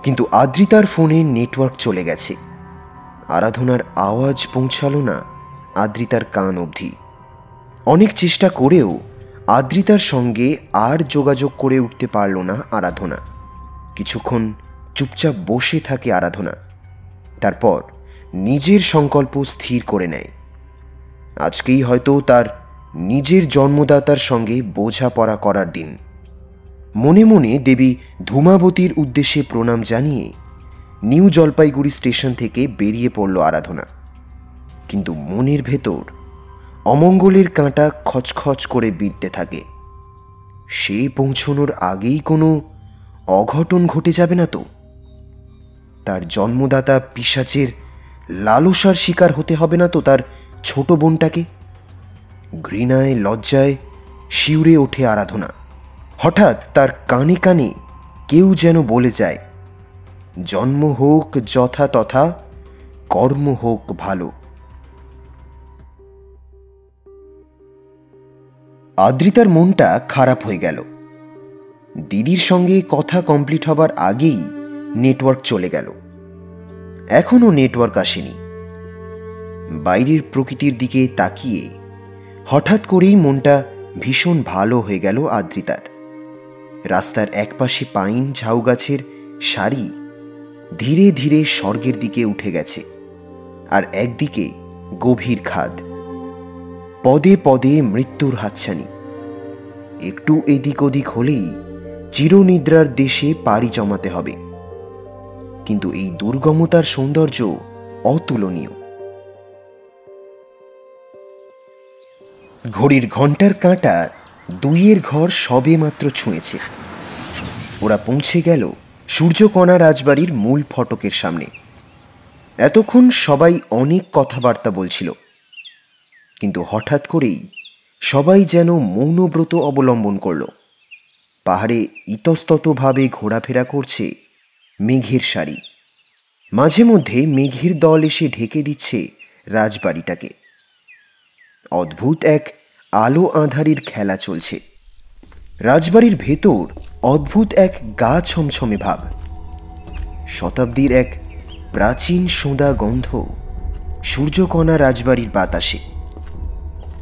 কিন্তু আদ্রিতার ফোনে নেটওয়ার্ক চলে গেছে। আরাধনার আওয়াজ পৌঁছালো না আদ্রিতার কান অবধি। অনেক চেষ্টা করেও আদ্রিতার সঙ্গে আর যোগাযোগ করে উঠতে পারল না আরাধনা। কিছুক্ষণ চুপচাপ বসে থাকে আরাধনা। তারপর নিজের সংকল্প স্থির করে নেয়, আজকেই হয়তো তার নিজের জন্মদাতার সঙ্গে বোঝাপড়া করার দিন। মনে মনে দেবী ধূমাবতীর উদ্দেশ্যে প্রণাম জানিয়ে নিউ জলপাইগুড়ি স্টেশন থেকে বেরিয়ে পড়ল আরাধনা। কিন্তু মনের ভেতর অমঙ্গলের কাঁটা খচখচ করে বিঁধতে থাকে। সে পৌঁছনোর আগেই কোনো অঘটন ঘটে যাবে না তো? তার জন্মদাতা পিশাচের লালসার শিকার হতে হবে না তো তার ছোট বোনটাকে? ঘৃণায় লজ্জায় শিউরে ওঠে আরাধনা। হঠাৎ তার কানে কানে কেউ যেন বলে যায়, জন্ম হোক যথা তথা, কর্ম হোক ভালো। আদ্রিতার মনটা খারাপ হয়ে গেল। দিদির সঙ্গে কথা কমপ্লিট হবার আগেই নেটওয়ার্ক চলে গেল। এখনও নেটওয়ার্ক আসেনি। বাইরের প্রকৃতির দিকে তাকিয়ে হঠাৎ করেই মনটা ভীষণ ভালো হয়ে গেল আদ্রিতার। রাস্তার একপাশে পাইন ঝাউ গাছের সারি ধীরে ধীরে স্বর্গের দিকে উঠে গেছে, আর একদিকে গভীর খাদ, পদে পদে মৃত্যুর হাতছানি। একটু এদিক ওদিক হলেই চিরনিদ্রার দেশে পাড়ি জমাতে হবে। কিন্তু এই দুর্গমতার সৌন্দর্য অতুলনীয়। ঘড়ির ঘন্টার কাঁটা 2-এর ঘর সবে মাত্র ছুঁয়েছে। ওরা পৌঁছে গেল সূর্যকণা রাজবাড়ির মূল ফটকের সামনে। এতক্ষণ সবাই অনেক কথাবার্তা বলছিল, কিন্তু হঠাৎ করেই সবাই যেন মৌনব্রত অবলম্বন করল। পাহাড়ে ইতস্ততভাবে ঘোরাফেরা করছে মেঘের সারি। মাঝে মধ্যে মেঘের দল এসে ঢেকে দিচ্ছে রাজবাড়িটাকে। অদ্ভুত এক আলো আঁধারির খেলা চলছে। রাজবাড়ির ভেতর অদ্ভুত এক গা ছমছমে ভাব। শতাব্দীর এক প্রাচীন সোঁদা গন্ধ সূর্যকণা রাজবাড়ির বাতাসে।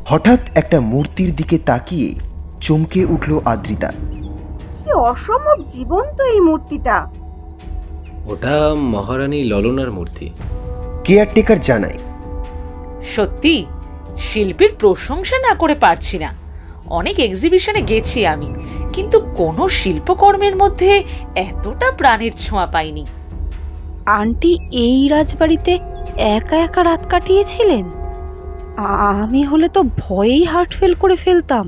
হঠাৎ একটা মূর্তির দিকে তাকিয়ে চমকে উঠল আদ্রিতা।
কি অসম্ভব জীবন্ত এই মূর্তিটা!
ওটা মহারানী ললনার মূর্তি,
কেয়ারটেকার জানায়।
সত্যি শিল্পীর প্রশংসা না করে পারছি না। অনেক এক্সিবিশনে গেছি আমি, কিন্তু কোনো শিল্পকর্মের মধ্যে এতটা প্রাণের ছোঁয়া পাইনি।
আন্টি এই রাজবাড়িতে একা একা রাত কাটিয়েছিলেন? আমি হলে তো ভয়েই হার্ট ফেল করে ফেলতাম।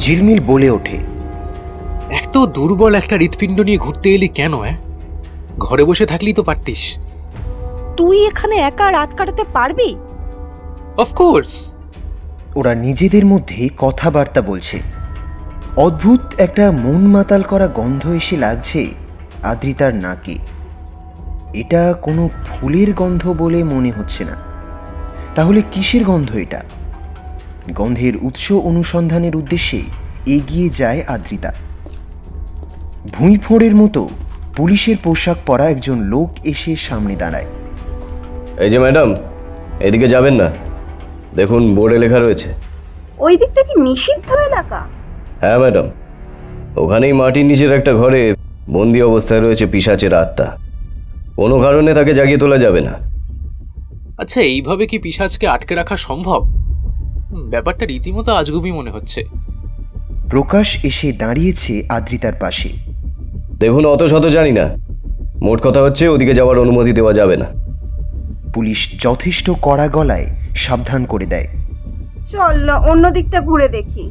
ঝিলমিল বলে ওঠে,
এত দুর্বল একটা হৃৎপিণ্ড নিয়ে ঘুরতে এলি কেন? ঘরে বসে থাকলেই তো পারতিস।
তুই এখানে একা রাত কাটাতে পারবি?
অফকোর্স।
ওরা নিজেদের মধ্যে কথাবার্তা বলছে। অদ্ভুত একটা মন মাতাল করা গন্ধ এসে লাগছে আদ্রিতার নাকে। এটা কোনো ফুলের গন্ধ বলে মনে হচ্ছে না। তাহলে কিসের গন্ধ এটা? গন্ধের উৎস অনুসন্ধানের উদ্দেশ্যে এগিয়ে যায় আদ্রিতা। ভুঁইফোঁড়ের মতো পুলিশের পোশাক পরা একজন লোক এসে সামনে দাঁড়ায়।
এই যে ম্যাডাম, এদিকে যাবেন না, দেখুন বোর্ডে লেখা রয়েছে।
ওই দিকটা কি নিষিদ্ধ এলাকা?
হ্যাঁ ম্যাডাম, ওখানেই মাটির নিচের একটা ঘরে বন্দি অবস্থায় রয়েছে পিশাচের আত্মা। কোনো কারণে তাকে জাগিয়ে তোলা যাবে না।
আচ্ছা, এইভাবে কি পিশাচকে আটকে রাখা সম্ভব? ব্যাপারটা রীতিমতো আজগুবি মনে হচ্ছে।
প্রকাশ এসে দাঁড়িয়েছে আদ্রিতার পাশে।
দেখুন, অত শত জানি না, মোট কথা হচ্ছে ওদিকে যাওয়ার অনুমতি দেওয়া যাবে না।
পুলিশ যথেষ্ট কড়া গলায় সাবধান করে দেয়।
চল না অন্য দিকটা ঘুরে দেখি।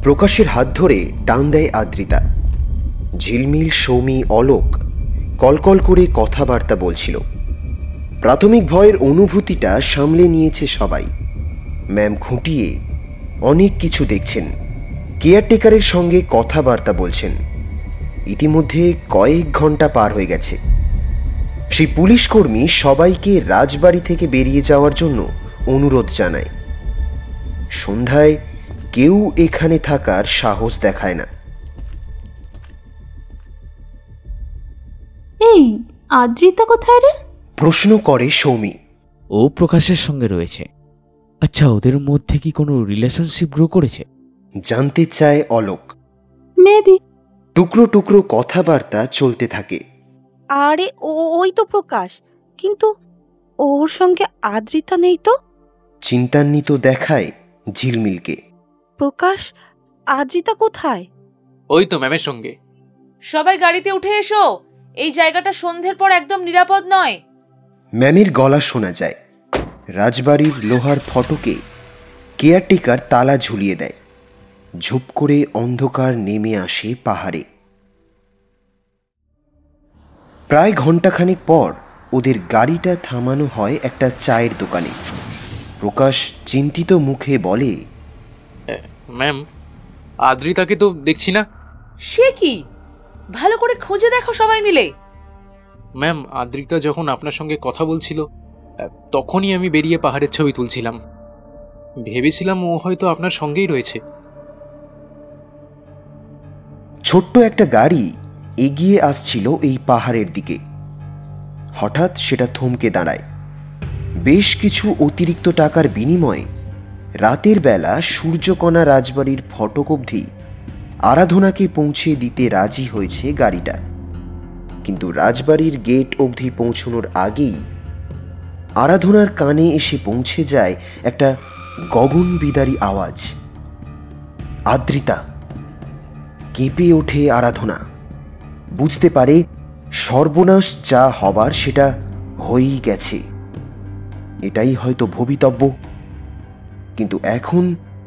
প্রকাশের হাত ধরে টান দেয় আদ্রিতা। ঝিলমিল, সৌমি, অলোক কলকল করে কথাবার্তা বলছিল। প্রাথমিক ভয়ের অনুভূতিটা সামলে নিয়েছে সবাই। ম্যাম খুঁটিয়ে অনেক কিছু দেখছেন, কেয়ারটেকারের সঙ্গে কথাবার্তা বলছেন। ইতিমধ্যে কয়েক ঘন্টা পার হয়ে গেছে। সেই পুলিশকর্মী সবাইকে রাজবাড়ি থেকে বেরিয়ে যাওয়ার জন্য অনুরোধ জানায়। সন্ধ্যায় কেউ এখানে থাকার সাহস দেখায় না।
এই আদ্রিতা কোথায় রে?
প্রশ্ন করে সৌমি।
ও প্রকাশের সঙ্গে রয়েছে। আচ্ছা, ওদের মধ্যে কি কোনো রিলেশনশিপ গ্রো করেছে?
জানতে চায় অলোক।
মেবি।
টুকরো টুকরো কথাবার্তা চলতে থাকে।
আরে ওই তো প্রকাশ, কিন্তু ওর সঙ্গে আদ্রিতা নেই তো।
চিন্তান্বিত দেখায় ঝিলমিলকে।
প্রকাশ, আদ্রিতা কোথায়?
ওই তো ম্যামের সঙ্গে।
সবাই গাড়িতে উঠে এসো, এই জায়গাটা সন্ধ্যের পর একদম নিরাপদ নয়।
ম্যামের গলা শোনা যায়। রাজবাড়ির লোহার ফটকে কেয়ারটেকার তালা ঝুলিয়ে দেয়। ঝুপ করে অন্ধকার নেমে আসে পাহাড়ে। প্রায় ঘণ্টাখানেক পর ওদের গাড়িটা থামানো হয় একটা চায়ের দোকানে। প্রকাশ চিন্তিত মুখে বলে,
ম্যাম, আদ্রিতাকে তো দেখছি না।
সে কি? ভালো করে খুঁজে দেখো সবাই মিলে।
ম্যাম, আদ্রিতা যখন আপনার সঙ্গে কথা বলছিল তখনই আমি বেরিয়ে পাহাড়ের ছবি তুলছিলাম। ভেবেছিলাম ও হয়তো আপনার সঙ্গেই রয়েছে।
ছোট্ট একটা গাড়ি এগিয়ে আসছিল এই পাহাড়ের দিকে। হঠাৎ সেটা থমকে দাঁড়ায়। বেশ কিছু অতিরিক্ত টাকার বিনিময়ে রাতের বেলা সূর্যকণা রাজবাড়ির ফটক অবধি আরাধনাকে পৌঁছে দিতে রাজি হয়েছে গাড়িটা। কিন্তু রাজবাড়ির গেট অবধি পৌঁছানোর আগেই আরাধনার কানে এসে পৌঁছে যায় একটা গগনবিদারী আওয়াজ, আদ্রিতা। কেঁপে ওঠে আরাধনা। বুঝতে পারে সর্বনাশ যা হবার সেটা হয়েই গেছে। এটাই হয়তো ভবিতব্য, কিন্তু এখন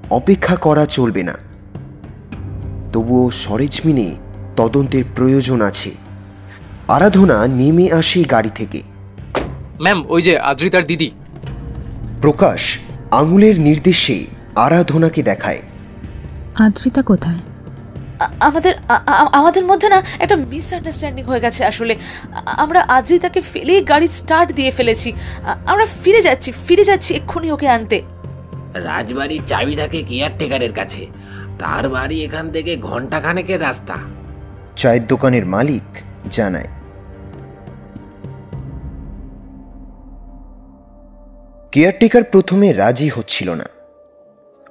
অপেক্ষা করা চলবে না। তবুও সরেজমিনে তদন্তের প্রয়োজন আছে। আরাধনা নেমে আসে গাড়ি থেকে।
ম্যাম, ওই যে আদ্রিতার দিদি।
প্রকাশ আঙুলের নির্দেশে আরাধনাকে দেখায়।
আদ্রিতা কোথায়?
আমাদের মধ্যে না একটা মিসআন্ডারস্ট্যান্ডিং হয়ে গেছে। আসলে আমরা আদ্রিতাকে ফেলে গাড়ি স্টার্ট দিয়ে ফেলেছি। আমরা ফিরে যাচ্ছি এক্ষুনি ওকে আনতে।
রাজবাড়ির চাবি থাকে কেয়ারটেকারের কাছে। তার বাড়ি এখান থেকে ঘন্টাখানেকের রাস্তা।
চায়ের দোকানের মালিক জানায়। কেয়ারটেকার প্রথমে রাজি হচ্ছিল না।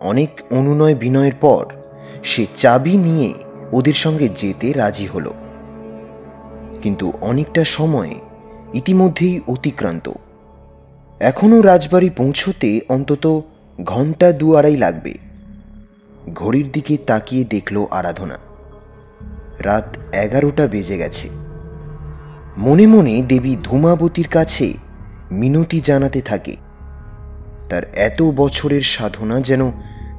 অনেক অনুনয় বিনয়ের পর সে চাবি নিয়ে ওদের সঙ্গে যেতে রাজি হলো। কিন্তু অনেকটা সময় ইতিমধ্যেই অতিক্রান্ত। এখনও রাজবাড়ি পৌঁছতে অন্তত ঘন্টা 2-2.5 লাগবে। ঘড়ির দিকে তাকিয়ে দেখল আরাধনা। রাত 11টা বেজে গেছে। মনে মনে দেবী ধূমাবতীর কাছে মিনতি জানাতে থাকে তার এত বছরের সাধনা যেন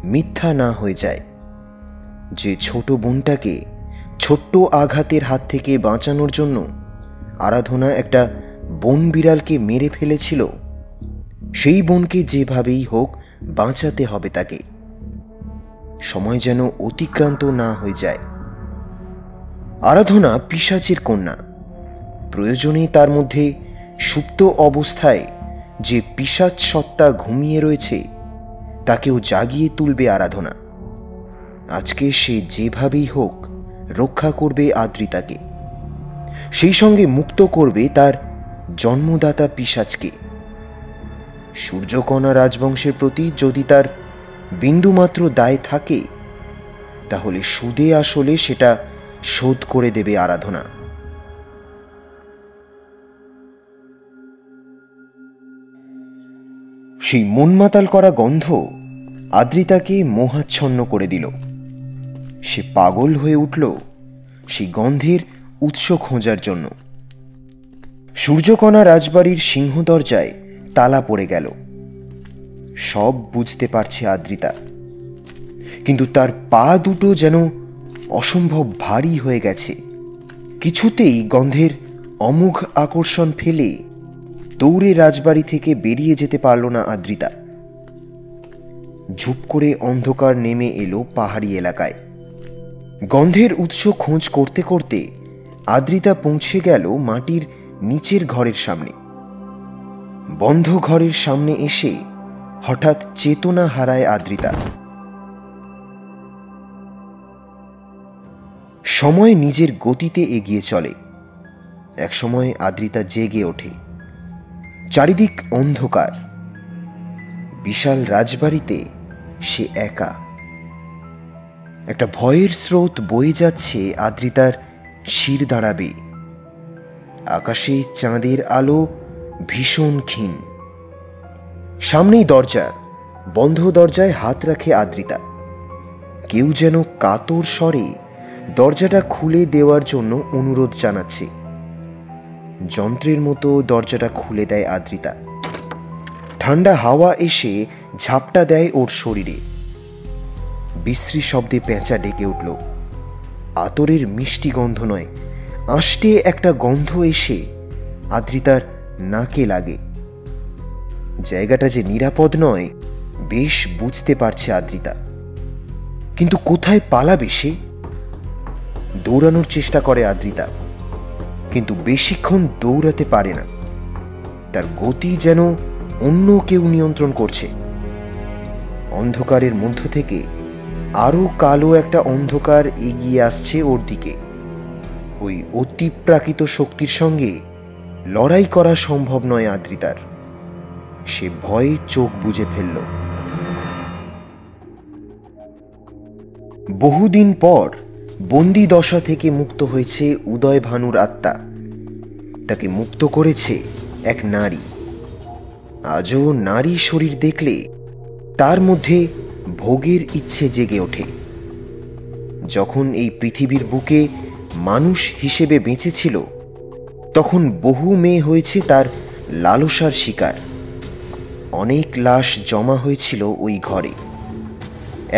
মিথ্যা না হয়ে যায়। যে ছোট বোনটাকে ছোট্ট আঘাতের হাত থেকে বাঁচানোর জন্য আরাধনা একটা বন বিড়ালকে মেরে ফেলেছিল, সেই বোনকে যেভাবেই হোক বাঁচাতে হবে তাকে। সময় যেন অতিক্রান্ত না হয়ে যায়। আরাধনা পিশাচের কন্যা। প্রয়োজনে তার মধ্যে সুপ্ত অবস্থায় যে পিশাচ সত্তা ঘুমিয়ে রয়েছে তাকেও জাগিয়ে তুলবে আরাধনা। আজকে সে যেভাবেই হোক রক্ষা করবে আদ্রিতাকে, সেই সঙ্গে মুক্ত করবে তার জন্মদাতা পিশাচকে। সূর্যকণা রাজবংশের প্রতি যদি তার বিন্দুমাত্র দায় থাকে, তাহলে সুদে আসলে সেটা শোধ করে দেবে আরাধনা। সেই মনমাতাল করা গন্ধ আদ্রিতাকে মোহাচ্ছন্ন করে দিল। সে পাগল হয়ে উঠল সেই গন্ধের উৎস খোঁজার জন্য। সূর্যকণা রাজবাড়ির সিংহদরজায় তালা পড়ে গেল। সব বুঝতে পারছে আদ্রিতা, কিন্তু তার পা দুটো যেন অসম্ভব ভারী হয়ে গেছে। কিছুতেই গন্ধের অমোঘ আকর্ষণ ফেলে দৌড়ে রাজবাড়ি থেকে বেরিয়ে যেতে পারল না আদ্রিতা। ঝুপ করে অন্ধকার নেমে এলো পাহাড়ি এলাকায়। গন্ধের উৎস খোঁজ করতে করতে আদ্রিতা পৌঁছে গেল মাটির নিচের ঘরের সামনে। বন্ধ ঘরের সামনে এসে হঠাৎ চেতনা হারায় আদ্রিতা। সময় নিজের গতিতে এগিয়ে চলে। একসময় আদ্রিতা জেগে ওঠে। চারিদিক অন্ধকার। বিশাল রাজবাড়িতে সে একা। একটা ভয়ের স্রোত বয়ে যাচ্ছে আদ্রিতার শির দাঁড়াবে। আকাশে চাঁদের আলো ভীষণ ক্ষীণ। সামনেই দরজা, বন্ধ দরজায় হাত রাখে আদ্রিতা। কেউ যেন কাতর স্বরে দরজাটা খুলে দেওয়ার জন্য অনুরোধ জানাচ্ছে। যন্ত্রের মতো দরজাটা খুলে দেয় আদ্রিতা। ঠান্ডা হাওয়া এসে ঝাপটা দেয় ওর শরীরে। বিশ্রী শব্দে পেঁচা ডেকে উঠল। আতরের মিষ্টি গন্ধ নয়, আষ্টে একটা গন্ধ এসে আদ্রিতার নাকে লাগে। জায়গাটা যে নিরাপদ নয় বেশ বুঝতে পারছে আদ্রিতা, কিন্তু কোথায় পালাবে সে? দৌড়ানোর চেষ্টা করে আদ্রিতা, কিন্তু বেশিক্ষণ দৌড়াতে পারে না। তার গতি যেন অন্য কেউ নিয়ন্ত্রণ করছে। অন্ধকারের মধ্য থেকে আরো কালো একটা অন্ধকার এগিয়ে আসছে ওর দিকে। ওই অতিপ্রাকৃত শক্তির সঙ্গে লড়াই করা সম্ভব নয় আদ্রিতার। সে ভয়ে চোখ বুজে ফেলল। বহুদিন পর বন্দি দশা থেকে মুক্ত হয়েছে উদয় ভানুর আত্মা। তাকে মুক্ত করেছে এক নারী। আজও নারী শরীর দেখলে তার মধ্যে ভোগের ইচ্ছে জেগে ওঠে। যখন এই পৃথিবীর বুকে মানুষ হিসেবে বেঁচেছিল তখন বহু মেয়ে হয়েছে তার লালসার শিকার। অনেক লাশ জমা হয়েছিল ওই ঘরে।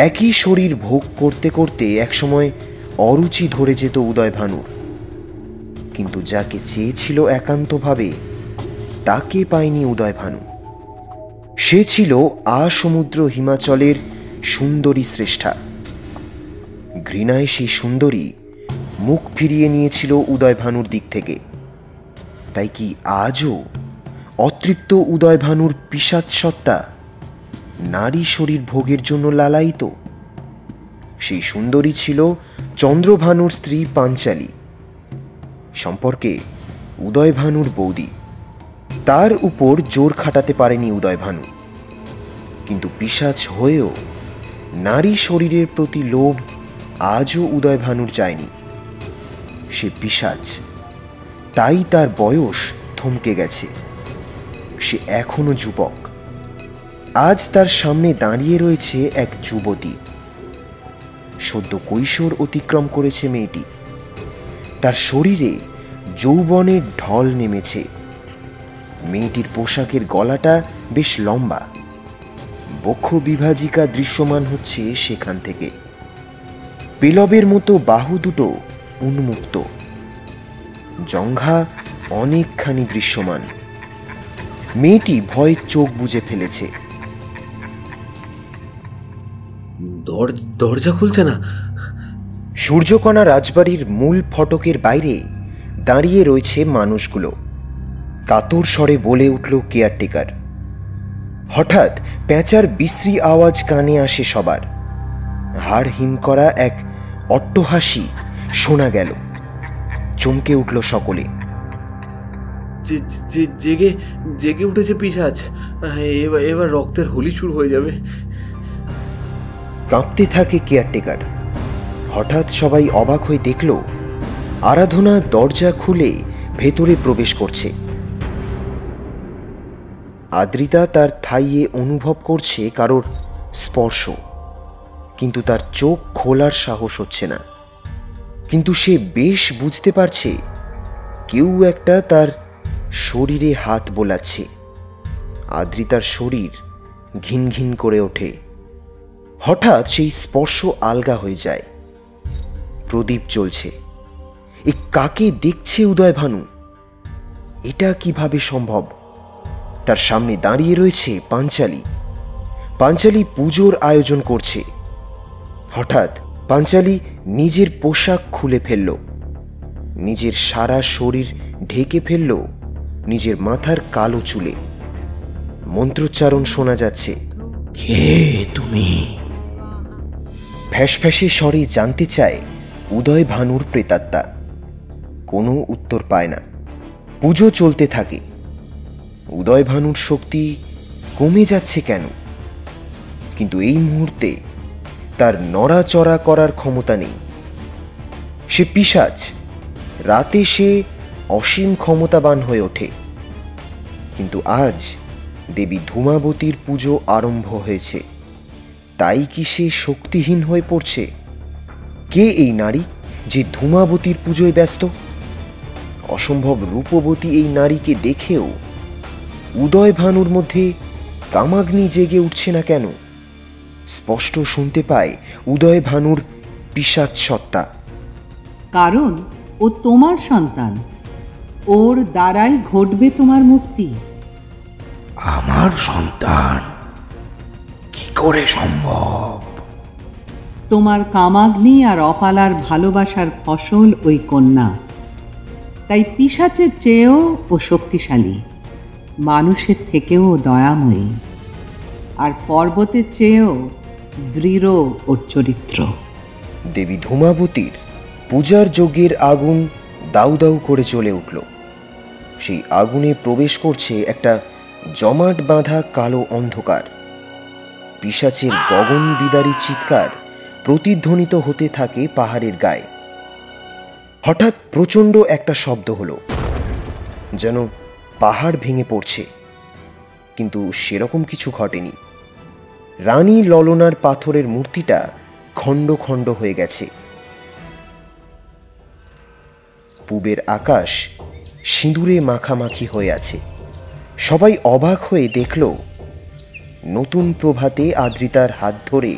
একই শরীর ভোগ করতে করতে একসময় অরুচি ধরে যেত উদয় ভানুর। কিন্তু যাকে চেয়েছিল একান্তভাবে তাকে পায়নি উদয় ভানু। সে ছিল আসমুদ্র হিমাচলের সুন্দরী শ্রেষ্ঠা। ঘৃণায় সেই সুন্দরী মুখ ফিরিয়ে নিয়েছিল উদয় ভানুর দিক থেকে। তাই কি আজও অতৃপ্ত উদয় ভানুর পিশাচ সত্তা নারী শরীর ভোগের জন্য লালায়িত? সেই সুন্দরী ছিল চন্দ্রভানুর স্ত্রী পাঞ্চালী, সম্পর্কে উদয় ভানুর বৌদি। তার উপর জোর খাটাতে পারেনি উদয় ভানু। কিন্তু পিশাচ হয়েও নারী শরীরের প্রতি লোভ আজও উদয় ভানুর যায়নি। সে পিশাচ, তাই তার বয়স থমকে গেছে। সে এখনো যুবক। আজ তার সামনে দাঁড়িয়ে রয়েছে এক যুবতী। সদ্য কৈশোর অতিক্রম করেছে মেয়েটি। তার শরীরে যৌবনের ঢল নেমেছে। মেয়েটির পোশাকের গলাটা বেশ লম্বা। বক্ষ বিভাজিকা দৃশ্যমান হচ্ছে সেখান থেকে। পেলবের মতো বাহু দুটো উন্মুক্ত। জঙ্ঘা অনেকখানি দৃশ্যমান। মেয়েটি ভয়ে চোখ বুজে ফেলেছে।
দরজা খুলছে না।
সূর্যকণা রাজবাড়ির মূল ফটকের বাইরে দাঁড়িয়ে রয়েছে মানুষগুলো। কাতর স্বরে বলে উঠল কেয়ারটেকার। হঠাৎ পেঁচার বিশ্রী আওয়াজ কানে আসে সবার। হাড় হিম করা এক অট্টহাসি শোনা গেল। চমকে উঠল সকলে।
জেগে জেগে উঠেছে পিশাচ। এবার রক্তের হোলি শুরু হয়ে যাবে।
কাঁপতে থাকে কেয়ারটেকার। হঠাৎ সবাই অবাক হয়ে দেখল আরাধনা দরজা খুলে ভেতরে প্রবেশ করছে। আদ্রিতা তার থাইয়ে অনুভব করছে কারোর স্পর্শ, কিন্তু তার চোখ খোলার সাহস হচ্ছে না। কিন্তু সে বেশ বুঝতে পারছে কেউ একটা তার শরীরে হাত বোলাচ্ছে। আদ্রিতার শরীর ঘিন ঘিন করে ওঠে। হঠাৎ সেই স্পর্শ আলগা হয়ে যায়। প্রদীপ জ্বলছে। এ কাকে দেখছে উদয় ভানু? এটা কিভাবে সম্ভব? তার সামনে দাঁড়িয়ে রয়েছে পাঞ্চালী। পাঞ্চালী পুজোর আয়োজন করছে। হঠাৎ পাঞ্চালী নিজের পোশাক খুলে ফেলল। নিজের সারা শরীর ঢেকে ফেলল নিজের মাথার কালো চুলে। মন্ত্রোচ্চারণ শোনা যাচ্ছে।
কে তুমি?
ফ্যাঁসফ্যাঁসে স্বরে জানতে চায় উদয় ভানুর প্রেতাত্মা। কোনো উত্তর পায় না। পুজো চলতে থাকে। উদয় ভানুর শক্তি কমে যাচ্ছে কেন? কিন্তু এই মুহূর্তে তার নড়াচড়া করার ক্ষমতা নেই। সে পিশাচ। রাতে সে অসীম ক্ষমতাবান হয়ে ওঠে, কিন্তু আজ দেবী ধূমাবতীর পুজো আরম্ভ হয়েছে, তাই কি সে শক্তিহীন হয়ে পড়ছে? কে এই নারী যে ধূমাবতীর পুজোয় ব্যস্ত? অসম্ভব রূপবতী এই নারীকে দেখেও উদয় ভানুর মধ্যে কামাগ্নি জেগে উঠছে না কেন? স্পষ্ট শুনতে পায় উদয় ভানুর পিশাচ সত্তা।
কারণ ও তোমার সন্তান, ওর দ্বারাই ঘটবে তোমার মুক্তি।
আমার সন্তান? কি করে সম্ভব?
তোমার কামাগ্নি আর অপালার ভালোবাসার ফসল ওই কন্যা, তাই পিশাচের চেয়েও ও শক্তিশালী, মানুষের থেকেও দয়াময়ী, আর পর্বতের চেয়েও দৃঢ় ওর চরিত্র।
দেবী ধূমাবতীর পূজার যজ্ঞের আগুন দাউ দাউ করে চলে উঠল। সেই আগুনে প্রবেশ করছে একটা জমাট বাঁধা কালো অন্ধকার। পিশাচের গগন বিদারী চিৎকার প্রতিধ্বনিত হতে থাকে পাহাড়ের গায়ে। হঠাৎ প্রচণ্ড একটা শব্দ হলো, যেন পাহাড় ভেঙে পড়ছে, কিন্তু সেরকম কিছু ঘটেনি। রানী ললনার পাথরের মূর্তিটা খণ্ড খণ্ড হয়ে গেছে। পূবের আকাশ সিঁদুরে মাখামাখি হয়ে আছে। সবাই অবাক হয়ে দেখল, নতুন প্রভাতে আদ্রিতার হাত ধরে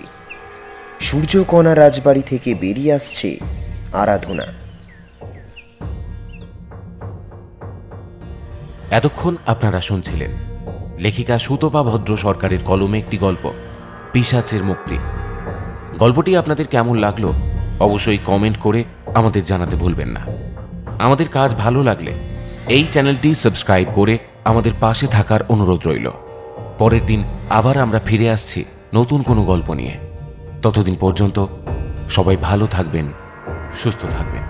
সূর্যকণা রাজবাড়ি থেকে বেরিয়ে আসছে আরাধনা।
এতক্ষণ আপনারা শুনছিলেন লেখিকা সুতপা ভদ্র সরকারের কলমে একটি গল্প, পিশাচের মুক্তি। গল্পটি আপনাদের কেমন লাগলো অবশ্যই কমেন্ট করে আমাদের জানাতে ভুলবেন না। আমাদের কাজ ভালো লাগলে এই চ্যানেলটি সাবস্ক্রাইব করে আমাদের পাশে থাকার অনুরোধ রইল। পরের দিন আবার আমরা ফিরে আসছি নতুন কোনো গল্প নিয়ে। ততদিন পর্যন্ত সবাই ভালো থাকবেন, সুস্থ থাকবেন।